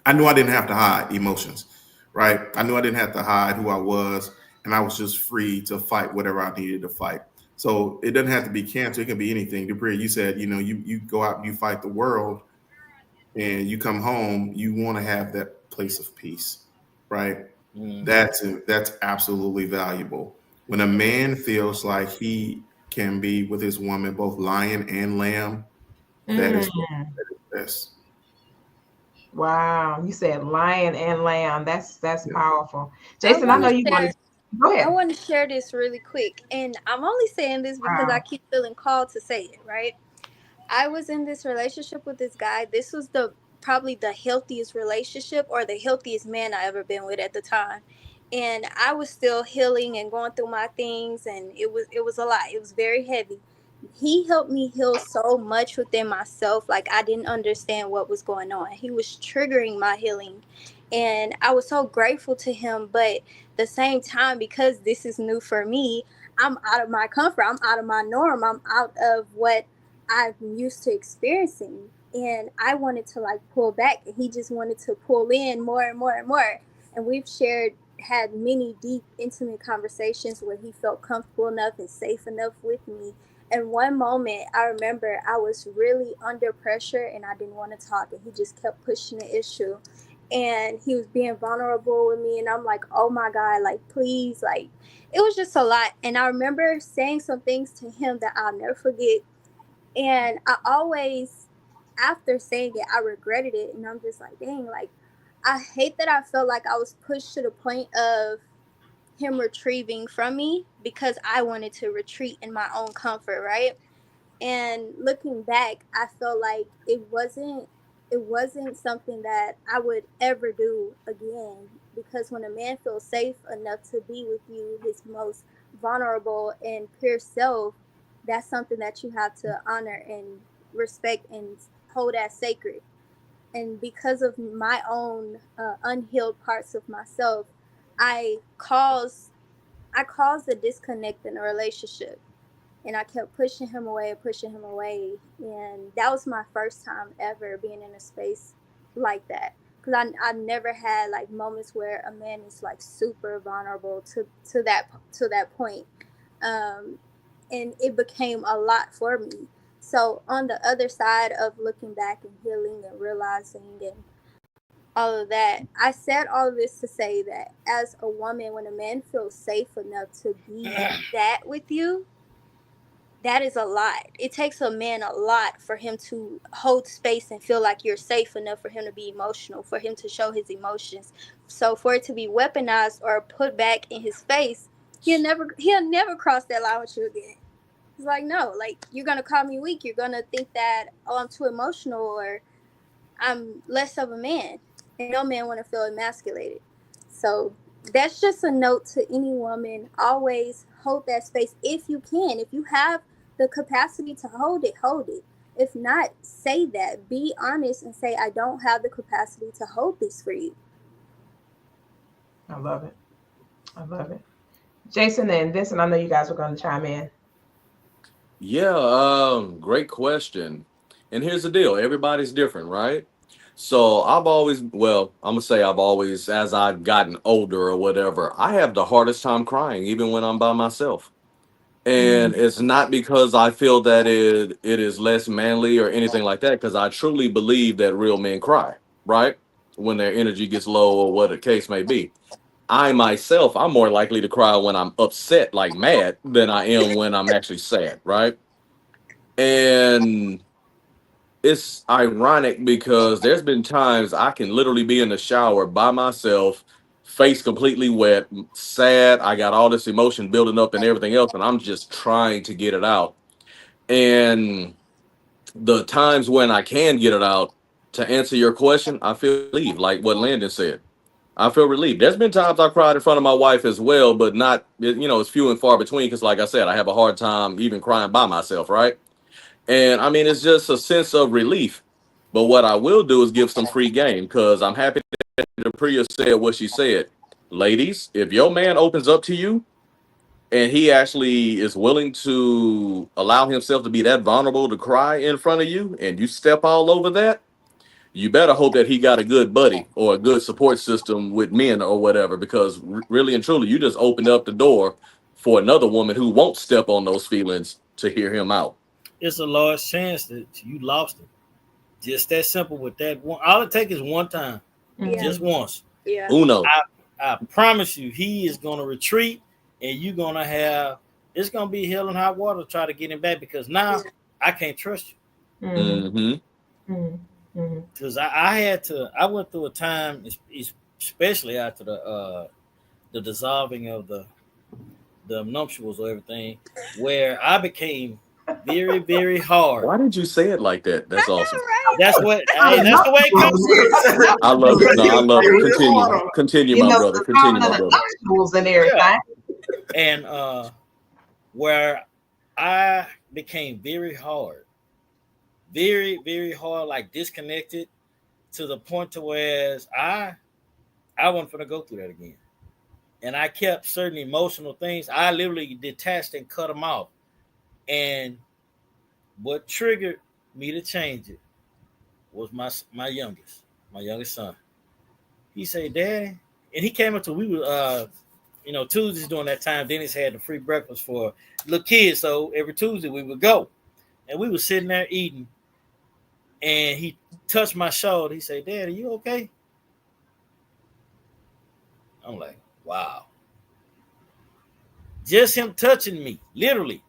I knew I didn't have to hide emotions, right? I knew I didn't have to hide who I was, and I was just free to fight whatever I needed to fight. So it doesn't have to be cancer; it can be anything. Dupree, you said, you go out and you fight the world, and you come home, you want to have that place of peace, right? Mhm. That's absolutely valuable. When a man feels like he can be with his woman, both lion and lamb, that is Mm, best. wow. You said lion and lamb. That's Yeah. powerful. I Jason, I want know to you share. wanted. Go I ahead. want to share this really quick, and I'm only saying this because I Wow. keep feeling called to say it. Right? I was in this relationship with this guy. This was the probably the healthiest relationship or the healthiest man I ever been with at the time. And I was still healing and going through my things, and it was a lot. It was very heavy. He helped me heal so much within myself, like I didn't understand what was going on. He was triggering my healing, and I was so grateful to him. But the same time, because this is new for me, I'm out of my comfort. I'm out of my norm. I'm out of what I'm used to experiencing. And I wanted to like pull back, and he just wanted to pull in more and more and more. And we've had many deep, intimate conversations where he felt comfortable enough and safe enough with me. And one moment, I remember I was really under pressure and I didn't want to talk, and he just kept pushing the issue. And he was being vulnerable with me, and I'm like, oh my God, like, please, like, it was just a lot. And I remember saying some things to him that I'll never forget, and I always, after saying it, I regretted it. And I'm just like, dang, like, I hate that I felt like I was pushed to the point of him retrieving from me because I wanted to retreat in my own comfort, right? And looking back, I felt like it wasn't something that I would ever do again, because when a man feels safe enough to be with you, his most vulnerable and pure self, that's something that you have to honor and respect and hold as sacred. And because of my own unhealed parts of myself, I caused I caused a disconnect in a relationship, and I kept pushing him away. And that was my first time ever being in a space like that. Because I never had like moments where a man is like super vulnerable to that point. Um, and it became a lot for me. So on the other side of looking back and healing and realizing and all of that, I said all of this to say that as a woman, when a man feels safe enough to be that with you, that is a lot. It takes a man a lot for him to hold space and feel like you're safe enough for him to be emotional, for him to show his emotions. So for it to be weaponized or put back in his face, he'll never cross that line with you again. He's like, no, like, you're gonna call me weak. You're gonna think that, oh, I'm too emotional, or I'm less of a man. And no man want to feel emasculated. So that's just a note to any woman. Always hold that space if you can. If you have the capacity to hold it, hold it. If not, say that. Be honest and say, I don't have the capacity to hold this for you. I love it. I love it. Jason and Vincent, I know you guys were going to chime in. Yeah, great question. And here's the deal, everybody's different, right? So I'm gonna say I've always, as I've gotten older or whatever, I have the hardest time crying, even when I'm by myself. Mm, And it's not because I feel that it is less manly or anything like that, because I truly believe that real men cry, right? When their energy gets low or what the case may be. I myself, I'm more likely to cry when I'm upset, like mad, than I am when I'm actually sad, right? And it's ironic because there's been times I can literally be in the shower by myself, face completely wet, sad. I got all this emotion building up and everything else, and I'm just trying to get it out. And the times when I can get it out, to answer your question, I feel relieved, like what Landon said. I feel relieved. There's been times I cried in front of my wife as well, but not, it's few and far between because, like I said, I have a hard time even crying by myself, right? And I mean, it's just a sense of relief. But what I will do is give some free game because I'm happy that Priya said what she said. Ladies, if your man opens up to you and he actually is willing to allow himself to be that vulnerable to cry in front of you and you step all over that, you better hope that he got a good buddy or a good support system with men or whatever, because really and truly, you just opened up the door for another woman who won't step on those feelings to hear him out. It's a large chance that you lost it. Just that simple with that one. All it takes is one time, just once. Yeah. Uno. I promise you, he is going to retreat, and you're going to have, it's going to be hell and hot water to try to get him back, because now I can't trust you. Mm-hmm. Because I went through a time, especially after the dissolving of the nuptials or everything, where I became very, very hard. Why did you say it like that? That's awesome. Right. That's the way it comes. I love it. No, I love it. Continue, my brother. Continue, my brother. And everything. Yeah. And where I became very hard, very, very hard, like disconnected, to the point to where I wasn't going to go through that again. And I kept certain emotional things. I literally detached and cut them off. And what triggered me to change it was my youngest son. He said, "Daddy," and he came up to, we were Tuesdays during that time. Dennis had the free breakfast for little kids, so every Tuesday we would go, and we were sitting there eating, and he touched my shoulder. He said, "Dad, are you okay?" I'm like, wow. Just him touching me, literally,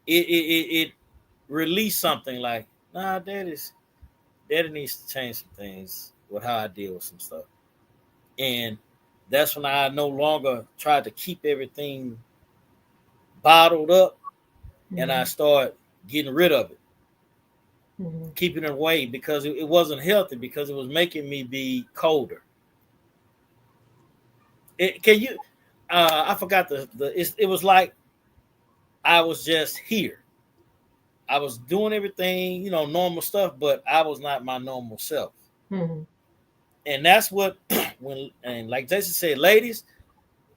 it released something like, nah, Daddy needs to change some things with how I deal with some stuff. And that's when I no longer tried to keep everything bottled up, and I start getting rid of it, keeping it away, because it wasn't healthy, because it was making me be colder. I forgot it was like I was just here. I was doing everything, normal stuff, but I was not my normal self. And that's what, and like Jason said, ladies,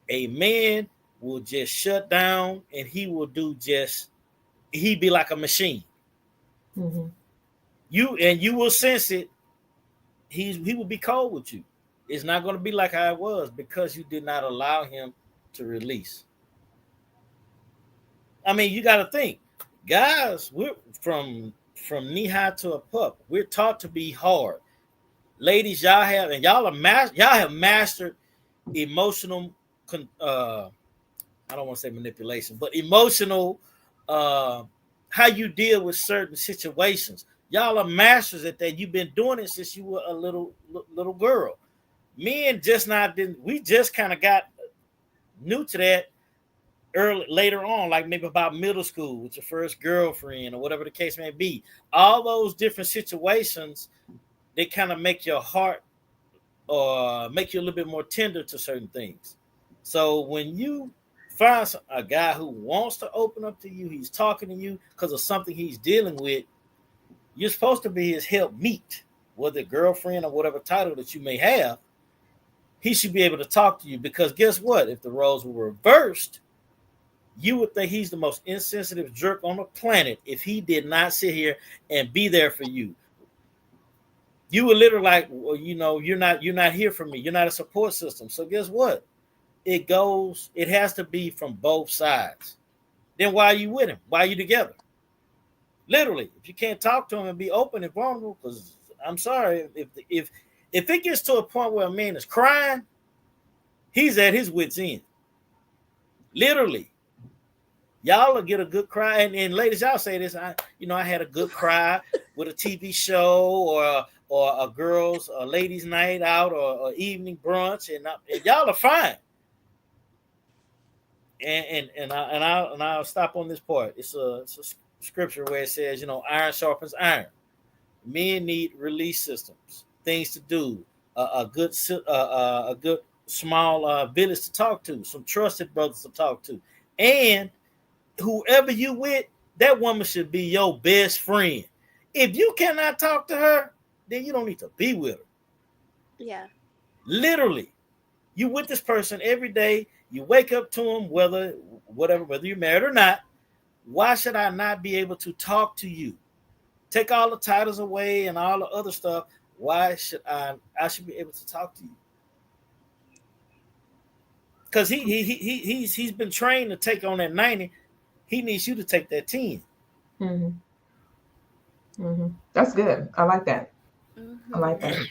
a man will just shut down, and he will he'd be like a machine. You will sense it. He will be cold with you. It's not going to be like how it was, because you did not allow him to release. I mean, you got to think, guys, we're from knee high to a pup. We're taught to be hard. Ladies, y'all have mastered emotional. I don't want to say manipulation, but emotional. How you deal with certain situations. Y'all are masters at that. You've been doing it since you were a little girl. Men just we just kind of got new to that later on, like maybe about middle school with your first girlfriend or whatever the case may be. All those different situations, they kind of make your heart or make you a little bit more tender to certain things. So when you find a guy who wants to open up to you, he's talking to you because of something he's dealing with, you're supposed to be his helpmeet, whether girlfriend or whatever title that you may have. He should be able to talk to you, because guess what? If the roles were reversed, you would think he's the most insensitive jerk on the planet if he did not sit here and be there for you. You would literally like, well, you're not here for me. You're not a support system. So guess what? It has to be from both sides. Then why are you with him? Why are you together? Literally, if you can't talk to him and be open and vulnerable, because I'm sorry, if it gets to a point where a man is crying, he's at his wit's end. Literally. Y'all will get a good cry, and ladies, y'all say this. I had a good cry with a TV show or a ladies' night out or evening brunch, and y'all are fine. And I'll stop on this part. It's a scripture where it says, iron sharpens iron. Men need release systems, things to do, a good small village to talk to, some trusted brothers to talk to, and whoever you with, that woman should be your best friend. If you cannot talk to her, then you don't need to be with her. Yeah. Literally, you with this person every day. You wake up to them, whether you're married or not. Why should I not be able to talk to you? Take all the titles away and all the other stuff. Why should I should be able to talk to you? Because he's been trained to take on that 90. He needs you to take that 10. Mm-hmm. Mm-hmm. That's good. I like that. I like that.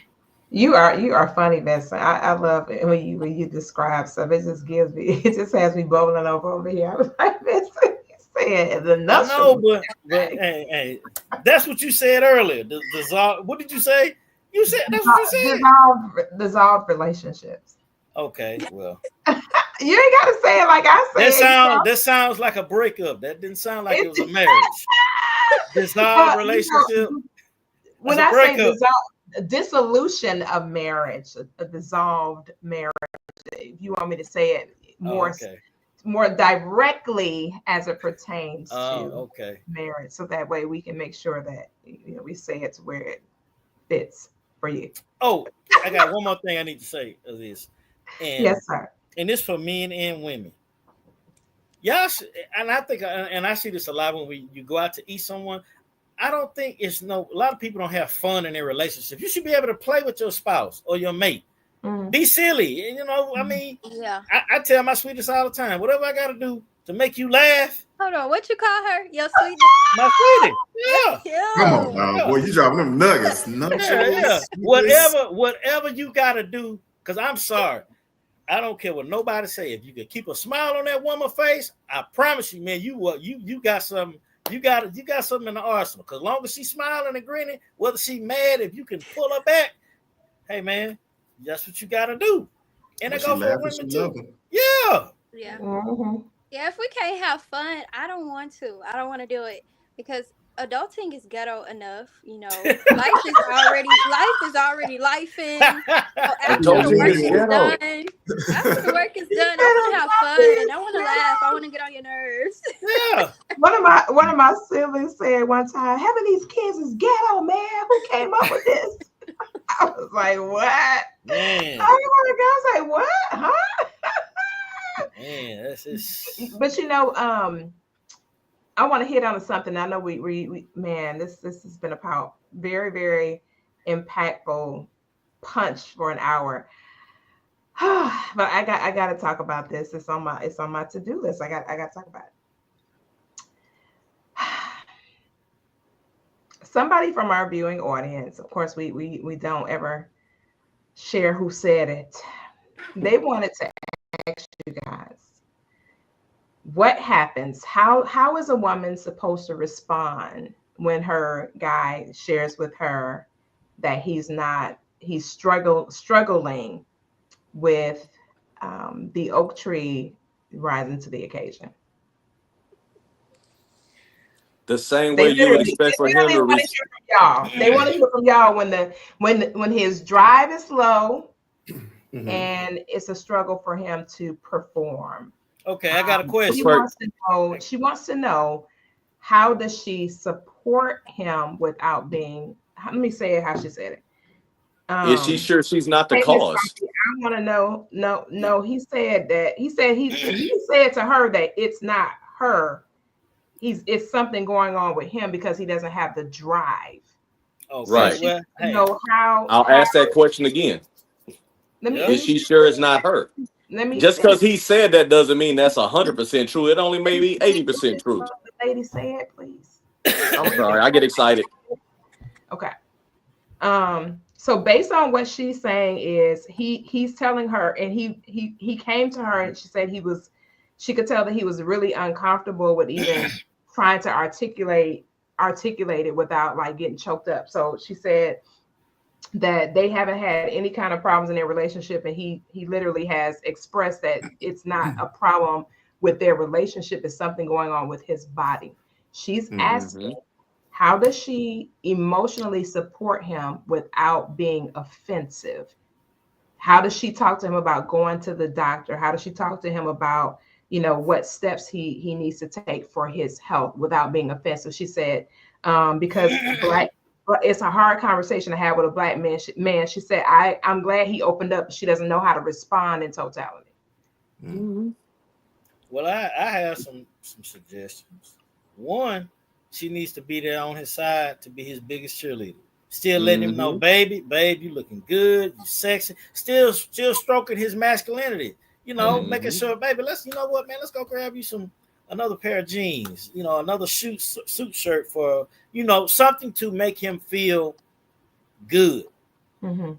You are funny, Vincent. I love it when you describe stuff. It just has me bubbling over here. I was like, Vincent, you said the nuts. I know, but hey, that's what you said earlier. Dissolve. What did you say? You said that's what you said. Dissolve relationships. Okay, well, you ain't gotta say it like I said. That sounds like a breakup. That didn't sound like it was a marriage. Dissolve relationship. When I say dissolve, dissolution of marriage, a dissolved marriage. If you want me to say it more directly as it pertains to marriage, so that way we can make sure that we say it to where it fits for you. Oh, I got one more thing I need to say of this. And, yes, sir. And this for men and women. Y'all should, and I think, and I see this a lot when you go out to eat someone. I don't think a lot of people don't have fun in their relationship. You should be able to play with your spouse or your mate. Mm-hmm. Be silly. And, I mean, I tell my sweetest all the time, whatever I got to do to make you laugh. Hold on, what you call her? Your sweetie? My sweetie. Yeah. Come on, now, boy, you dropping them nuggets. Yeah. Whatever you got to do, because I'm sorry. I don't care what nobody say. If you can keep a smile on that woman's face, I promise you, man, you got something. You got something in the arsenal. Because long as she's smiling and grinning, whether she's mad, if you can pull her back, hey man, that's what you got to do. And I go for women too. Yeah. Yeah. Mm-hmm. Yeah. If we can't have fun, I don't want to. I don't want to do it because adulting is ghetto enough. Life is already lifing. After the work is done, I want to have fun. I want to laugh. I want to get on your nerves. Yeah. One of my siblings said one time, "Having these kids is ghetto, man. Who came up with this?" I was like, "What?" Man. I was like, "What? Huh?" Man, that's just. But I want to hit on something. I know we man, this has been a very, very impactful punch for an hour. But I got to talk about this. It's on my to-do list. I got to talk about it. Somebody from our viewing audience, of course, we don't ever share who said it. They wanted to ask you guys, what happens? How is a woman supposed to respond when her guy shares with her that he's struggling with the oak tree rising to the occasion? The same way you would expect for him to They want to hear from y'all when his drive is low, mm-hmm. and it's a struggle for him to perform. Okay, I got a question. She wants to know how does she support him without being? Let me say it how she said it. Is she sure she's not the cause? I want to know. No. He said he said to her that it's not her. It's something going on with him because he doesn't have the drive. Oh, right. Well, I'll ask that question again. Is she sure it's not her? Just because he said that doesn't mean that's 100% true. It only may be 80% true. The lady say it, please. I'm sorry, I get excited. Okay. So based on what she's saying is he's telling her, and he came to her and she said she could tell that he was really uncomfortable with even trying to articulate it without like getting choked up. So she said that they haven't had any kind of problems in their relationship, and he literally has expressed that it's not a problem with their relationship, it's something going on with his body. She's asking, how does she emotionally support him without being offensive? How does she talk to him about going to the doctor? How does she talk to him about what steps he needs to take for his health without being offensive. She said, because it's a hard conversation to have with a black man. She said, I'm glad he opened up. She doesn't know how to respond in totality. Mm-hmm. Well, I have some suggestions. One, she needs to be there on his side to be his biggest cheerleader. Still letting him know, babe, you looking good, you sexy. Still stroking his masculinity. Making sure, baby, let's go grab you another pair of jeans. Another suit shirt for something to make him feel good. Mm-hmm.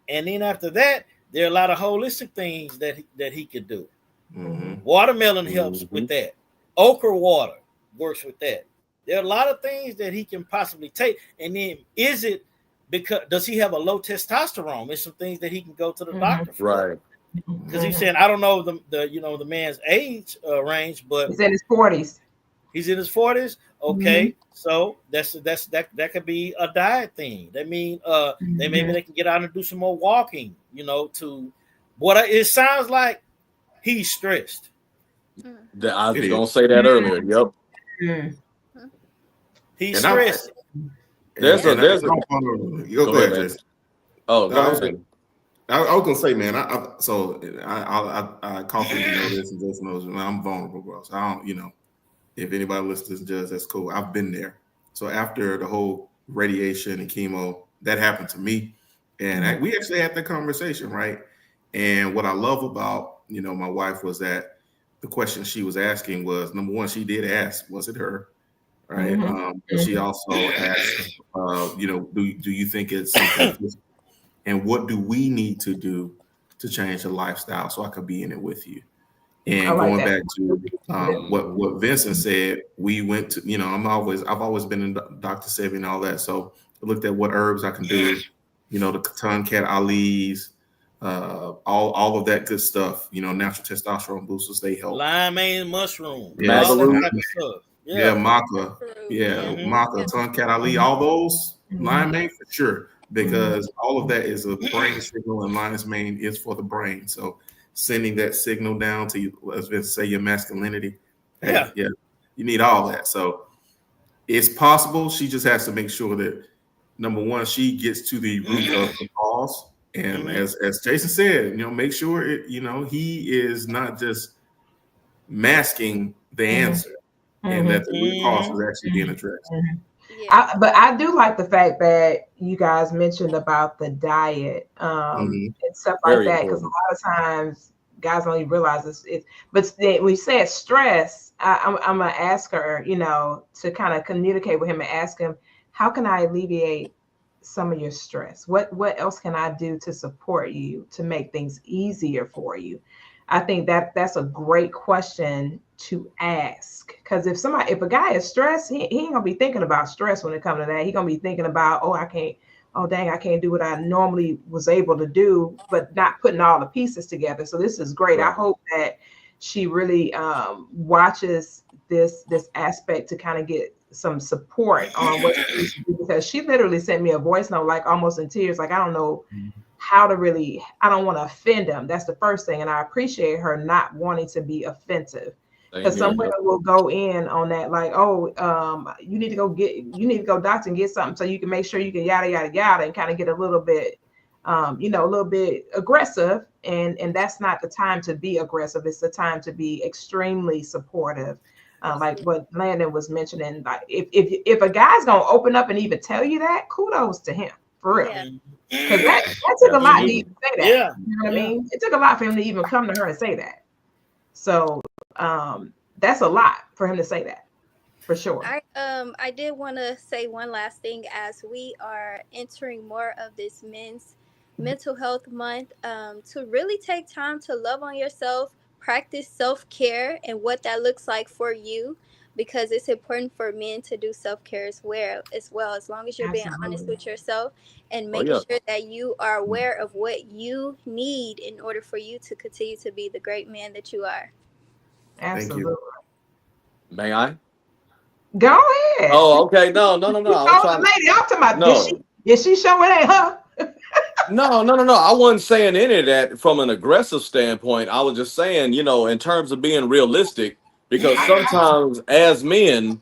And then after that, there are a lot of holistic things that he could do. Mm-hmm. Watermelon helps with that. Okra water works with that. There are a lot of things that he can possibly take. And then does he have a low testosterone? There's some things that he can go to the doctor for. Right. Because he's saying, I don't know the man's age range, but he's in his 40s. He's in his 40s. Okay. So that could be a diet thing. That means they maybe they can get out and do some more walking, it sounds like he's stressed. I was gonna say that earlier. Yep. He's stressed. There's a go ahead, Jason. Oh, go ahead. I was gonna say, man. I confidently know this, and Jason knows I'm vulnerable, bro. So I don't, if anybody listens to this judge, that's cool. I've been there. So after the whole radiation and chemo, that happened to me, and we actually had that conversation, right? And what I love about my wife was that the question she was asking was, number one, she did ask, was it her? Right. But she also asked, do you think it's something physical? And what do we need to do to change the lifestyle so I could be in it with you? And going back to what Vincent said, we went to, I've always been in Dr. Sebi and all that. So I looked at what herbs I can do, the Katan Cat Ali's, all of that good stuff, natural testosterone boosters, they help. Limeade mushroom. Yes. All that type of stuff. Yeah, maca. Yeah, maca, Katan Cat Ali, all those limeade for sure. Because all of that is a brain signal, and lion's mane is for the brain. So sending that signal down to you, let's say your masculinity, you need all that. So it's possible. She just has to make sure that, number one, she gets to the root of the cause. And as Jason said, make sure he is not just masking the answer, and that the root cause is actually being addressed. But I do like the fact that you guys mentioned about the diet and stuff like that, because a lot of times guys don't even realize this. But when you say stress, I'm gonna ask her, to kind of communicate with him and ask him, how can I alleviate some of your stress? What else can I do to support you to make things easier for you? I think that's a great question to ask, because if a guy is stressed, he ain't gonna be thinking about stress when it comes to that. He's gonna be thinking about, I can't do what I normally was able to do, but not putting all the pieces together. So this is great. Right. I hope that she really watches this aspect to kind of get some support on what she needs to do, because she literally sent me a voice note, like almost in tears, like, I don't know how to really, I don't want to offend him. That's the first thing. And I appreciate her not wanting to be offensive, because some women will go in on that, like, you need to go doctor and get something so you can make sure you can yada, yada, yada, and kind of get a little bit, a little bit aggressive. And that's not the time to be aggressive. It's the time to be extremely supportive. Like what Landon was mentioning, like if a guy's going to open up and even tell you that, kudos to him, for real. Because that took a lot to even say that. Yeah. You know what I mean? It took a lot for him to even come to her and say that. So that's a lot for him to say that, for sure. I did want to say one last thing, as we are entering more of this men's mental health month, to really take time to love on yourself, practice self-care and what that looks like for you, because it's important for men to do self-care as well, as long as you're being honest with yourself and making sure that you are aware of what you need in order for you to continue to be the great man that you are. Absolutely. May I? Go ahead. Oh, okay. No. I'm talking about, did she show it ain't her? No. I wasn't saying any of that from an aggressive standpoint. I was just saying, in terms of being realistic, because sometimes as men,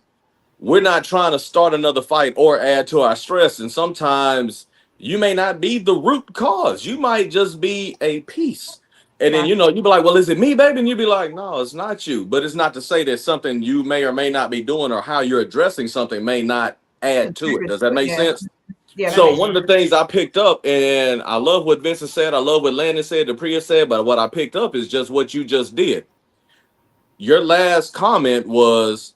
we're not trying to start another fight or add to our stress. And sometimes you may not be the root cause. You might just be a piece. And then, Gotcha. you'd be like, well, is it me, baby? And you'd be like, no, it's not you. But it's not to say that something you may or may not be doing or how you're addressing something may not add to it. Does that make Yeah. sense? Yeah, that So makes one of the things I picked up, and I love what Vincent said, I love what Landon said, Priya said, but what I picked up is just what you just did. Your last comment was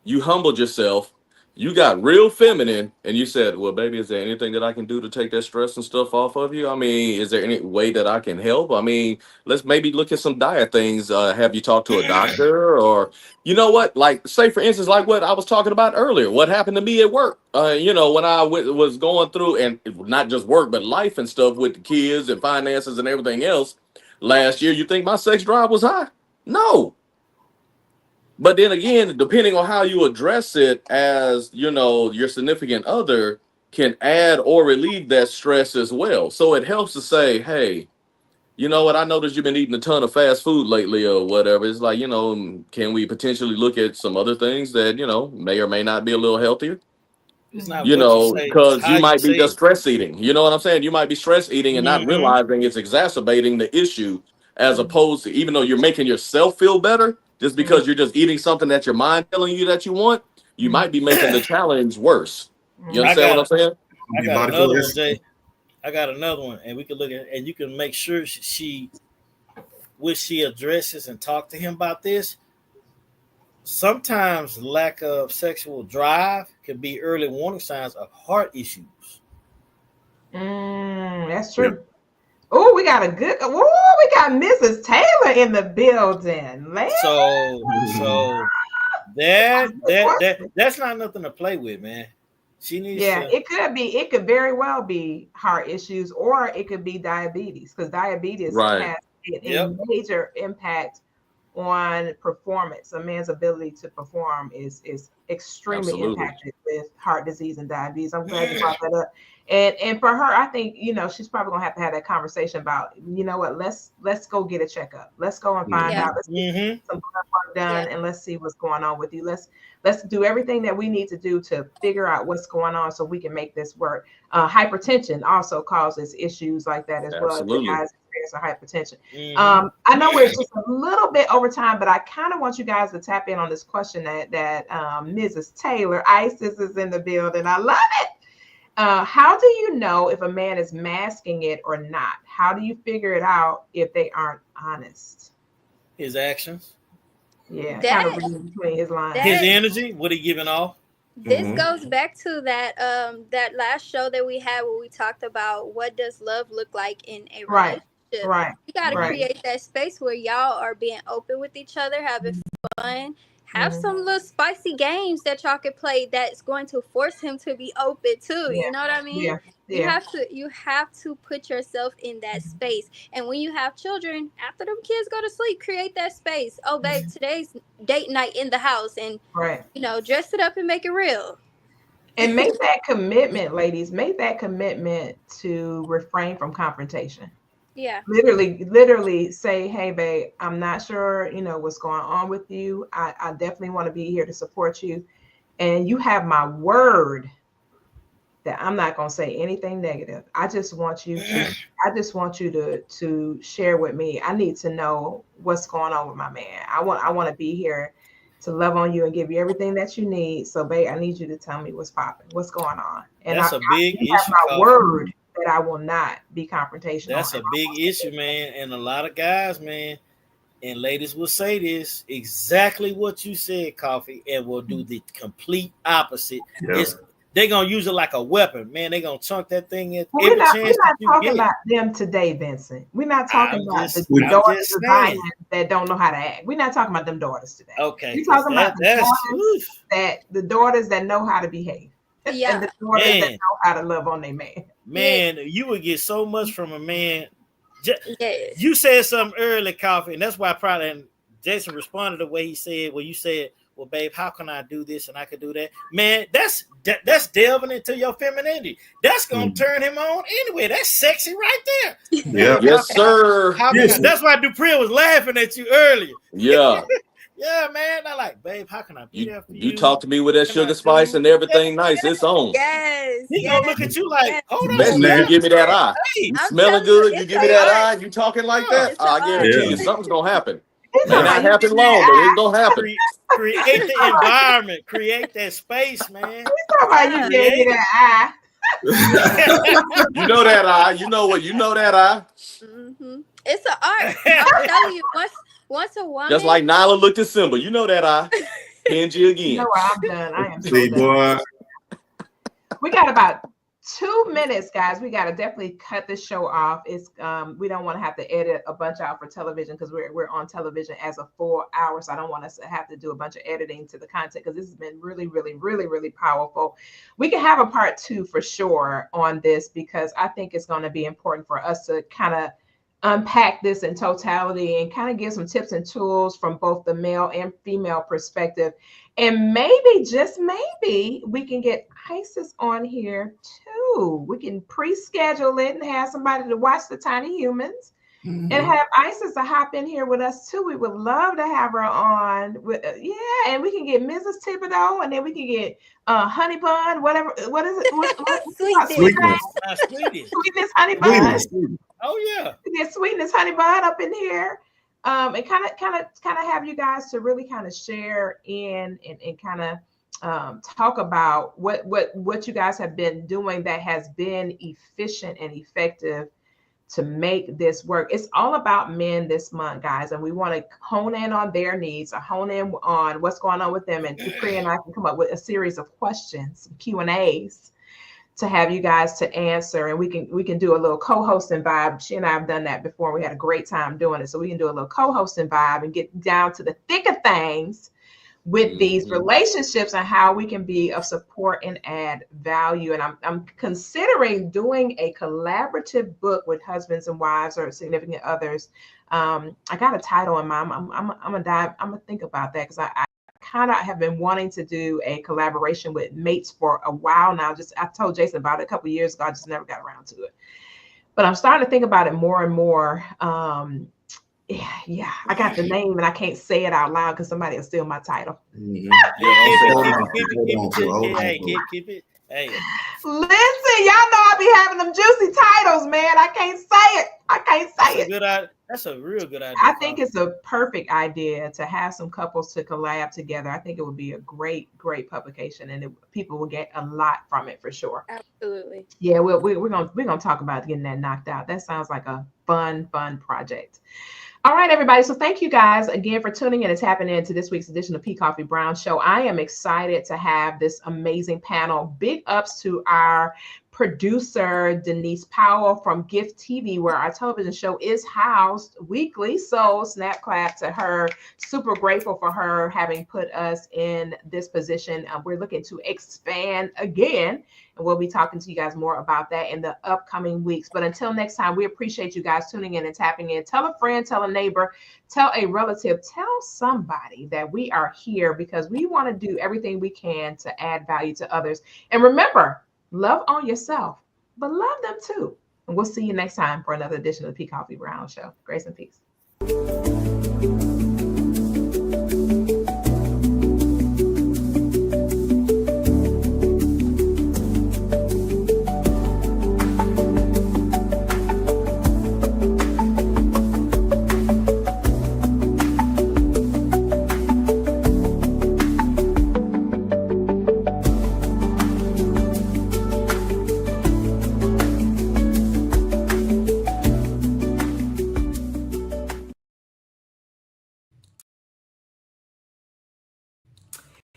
you humbled yourself, you got real feminine, and you said, well, baby, is there anything that I can do to take that stress and stuff off of you? I mean, is there any way that I can help? I mean, let's maybe look at some diet things. Have you talked to a doctor? Or, you know what? Like, say, for instance, like what I was talking about earlier, what happened to me at work? When I was going through, and not just work, but life and stuff with the kids and finances and everything else last year, you think my sex drive was high? No. But then again, depending on how you address it, as your significant other can add or relieve that stress as well. So it helps to say, hey, you know what? I noticed you've been eating a ton of fast food lately or whatever. It's like, can we potentially look at some other things that, may or may not be a little healthier? It's not what you say, it's Because how you you might be say just it. stress eating. You know what I'm saying? You might be stress eating and not Mm-hmm. realizing it's exacerbating the issue, as opposed to, even though you're making yourself feel better, just because you're just eating something that your mind telling you that you want, you might be making the challenge worse. You I understand what I'm got saying? I Your got body another feel one, Jay. I got another one, and we can look at, and you can make sure she which she addresses and talk to him about this. Sometimes lack of sexual drive can be early warning signs of heart issues. That's yeah. true. Oh, we got we got Mrs. Taylor in the building. Man. So that's not nothing to play with, man. She needs Yeah, to. it could very well be heart issues, or it could be diabetes, because diabetes Right. has a Yep. major impact on performance. A man's ability to perform is extremely Absolutely. impacted with heart disease and diabetes. I'm glad you brought that up. And for her, I think, she's probably gonna have to have that conversation about, what, let's go get a checkup. Let's go and find Yeah. out. Let's get Mm-hmm. some blood work done, Yeah. and let's see what's going on with you. Let's do everything that we need to do to figure out what's going on so we can make this work. Hypertension also causes issues like that as well. If the Absolutely. guys experience hypertension. Mm-hmm. I know we're just a little bit over time, but I kind of want you guys to tap in on this question that Mrs. Taylor, Isis, is in the building. I love it. How do you know if a man is masking it or not? How do you figure it out if they aren't honest? His actions, Yeah, kind of That reading between his lines. his that energy, what he giving off. this goes back to that last show that we had where we talked about what does love look like in a Right, relationship. right, You got to right. create that space where y'all are being open with each other, having fun, have Mhm. some little spicy games that y'all could play that's going to force him to be open too. Yeah, You know what I mean? yeah, yeah. You have to put yourself in that space. And when you have children, after them kids go to sleep, create that space. Oh, babe, today's date night in the house, and Right. dress it up and make it real. And make that commitment, ladies. Make that commitment to refrain from confrontation. Yeah. Literally say, hey, babe, I'm not sure, what's going on with you. I definitely want to be here to support you. And you have my word that I'm not going to say anything negative. I just want you to share with me. I need to know what's going on with my man. I want to be here to love on you and give you everything that you need. So, babe, I need you to tell me what's popping, what's going on. And That's a big you have issue, my Koffe. word that I will not be confrontational. That's a big issue, man. And a lot of guys, man, and ladies will say this exactly what you said, Koffe, and will do the complete opposite. Yeah. They're gonna use it like a weapon, man. They're gonna chunk that thing at Well, every we're not chance that you talking get. about them today, Vincent. We're not talking I'm about just daughters of Zion saying. that don't know how to act. We're not talking about them daughters today. Okay, We're talking about the that's daughters that know how to behave. Yeah. And the daughters that Man. know how to love on their man. man. You would get so much from a man. Yes. You said something early, Koffe, and that's why probably and Jason responded the way he said. Well, you said well, babe, how can I do this and I could do that? Man, that's delving into your femininity. That's gonna turn him on anyway. That's sexy right there. Yeah. Yes, sir. That's why Dupree was laughing at you earlier. Yeah. Yeah, man. I like, babe, how can I be there for you? You talk to me with that sugar spice and everything nice. It's on. Yes. He gonna look at you like, hold on. Especially you give me that eye. Hey, You I'm smelling telling you, good. You it's give me an that art. eye. You talking like that. It's an I guarantee art. you something's gonna happen. It's May all not right. You happen give long, that but it's gonna happen. create the environment, create that space, man. eye. All right, you gave me that eye. You know that eye. You know what? You know that eye. Mm-hmm. It's an art. I'm telling you, once a woman, Just like Nyla looked at Simba. You know that eye. Pinned you again. You know what? I'm done. I am so See, done. boy. We got about 2 minutes, guys. We got to definitely cut this show off. It's we don't want to have to edit a bunch out for television because we're on television as a full hour. So I don't want us to have to do a bunch of editing to the content because this has been really, really, really, really powerful. We can have a part 2 for sure on this because I think it's going to be important for us to kind of unpack this in totality and kind of give some tips and tools from both the male and female perspective. And maybe, just maybe, we can get Isis on here too. We can pre-schedule it and have somebody to watch the Tiny Humans and have Isis to hop in here with us too. We would love to have her on. With, and we can get Mrs. Thibodeau, and then we can get Honey Bun, whatever. What is it? Sweetness. Sweetness, Honey Bun. Oh yeah. We get Sweetness, Honey Bun up in here. And kind of have you guys to really kind of share in and kind of talk about what you guys have been doing that has been efficient and effective to make this work. It's all about men this month, guys, and we want to hone in on their needs, or hone in on what's going on with them. And Dupree and I can come up with a series of questions, Q&As, to have you guys to answer, and we can do a little co-hosting vibe. She and I have done that before. We had a great time doing it, so we can do a little co-hosting vibe and get down to the thick of things with these relationships and how we can be of support and add value. And I'm considering doing a collaborative book with husbands and wives or significant others. I got a title in mind. I'm gonna think about that because I kind of have been wanting to do a collaboration with mates for a while now. I told Jason about it a couple of years ago. I just never got around to it. But I'm starting to think about it more and more. Yeah, I got the name and I can't say it out loud because somebody will steal my title. Keep it. Hey. Listen, y'all know I be having them juicy titles, man. I can't say it. That's a real good idea. I think it's a perfect idea to have some couples to collab together. I think it would be a great publication, and people will get a lot from it for sure. Absolutely. Yeah, we're gonna talk about getting that knocked out. That sounds like a fun project. All right, everybody. So thank you guys again for tuning in and tapping into this week's edition of P Coffee Brown Show. I am excited to have this amazing panel. Big ups to our producer, Denise Powell from Gift TV, where our television show is housed weekly. So snap clap to her. Super grateful for her having put us in this position. We're looking to expand again, and we'll be talking to you guys more about that in the upcoming weeks. But until next time, we appreciate you guys tuning in and tapping in. Tell a friend, tell a neighbor, tell a relative, tell somebody that we are here because we want to do everything we can to add value to others. And remember, love on yourself, but love them too. And we'll see you next time for another edition of the P Coffee Brown Show. Grace and peace.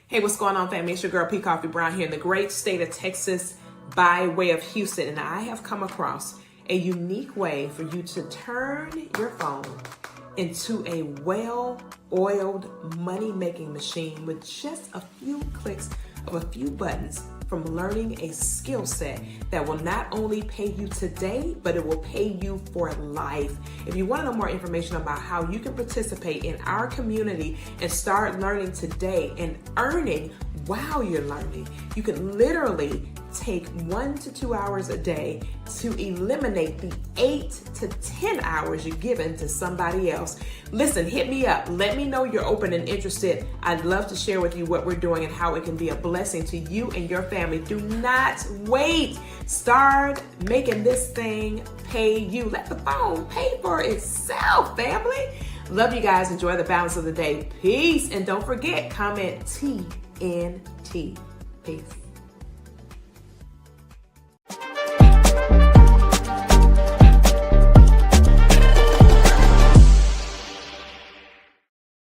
Hey, what's going on, family? It's your girl, P Coffee Brown, here in the great state of Texas by way of Houston. And I have come across a unique way for you to turn your phone into a well-oiled money-making machine with just a few clicks of a few buttons from learning a skill set that will not only pay you today, but it will pay you for life. If you want to know more information about how you can participate in our community and start learning today and earning while you're learning, you can literally take 1 to 2 hours a day to eliminate the 8 to 10 hours you're giving to somebody else. Listen, hit me up. Let me know you're open and interested. I'd love to share with you what we're doing and how it can be a blessing to you and your family. Do not wait. Start making this thing pay you. Let the phone pay for itself, family. Love you guys. Enjoy the balance of the day. Peace. And don't forget, comment TNT. Peace.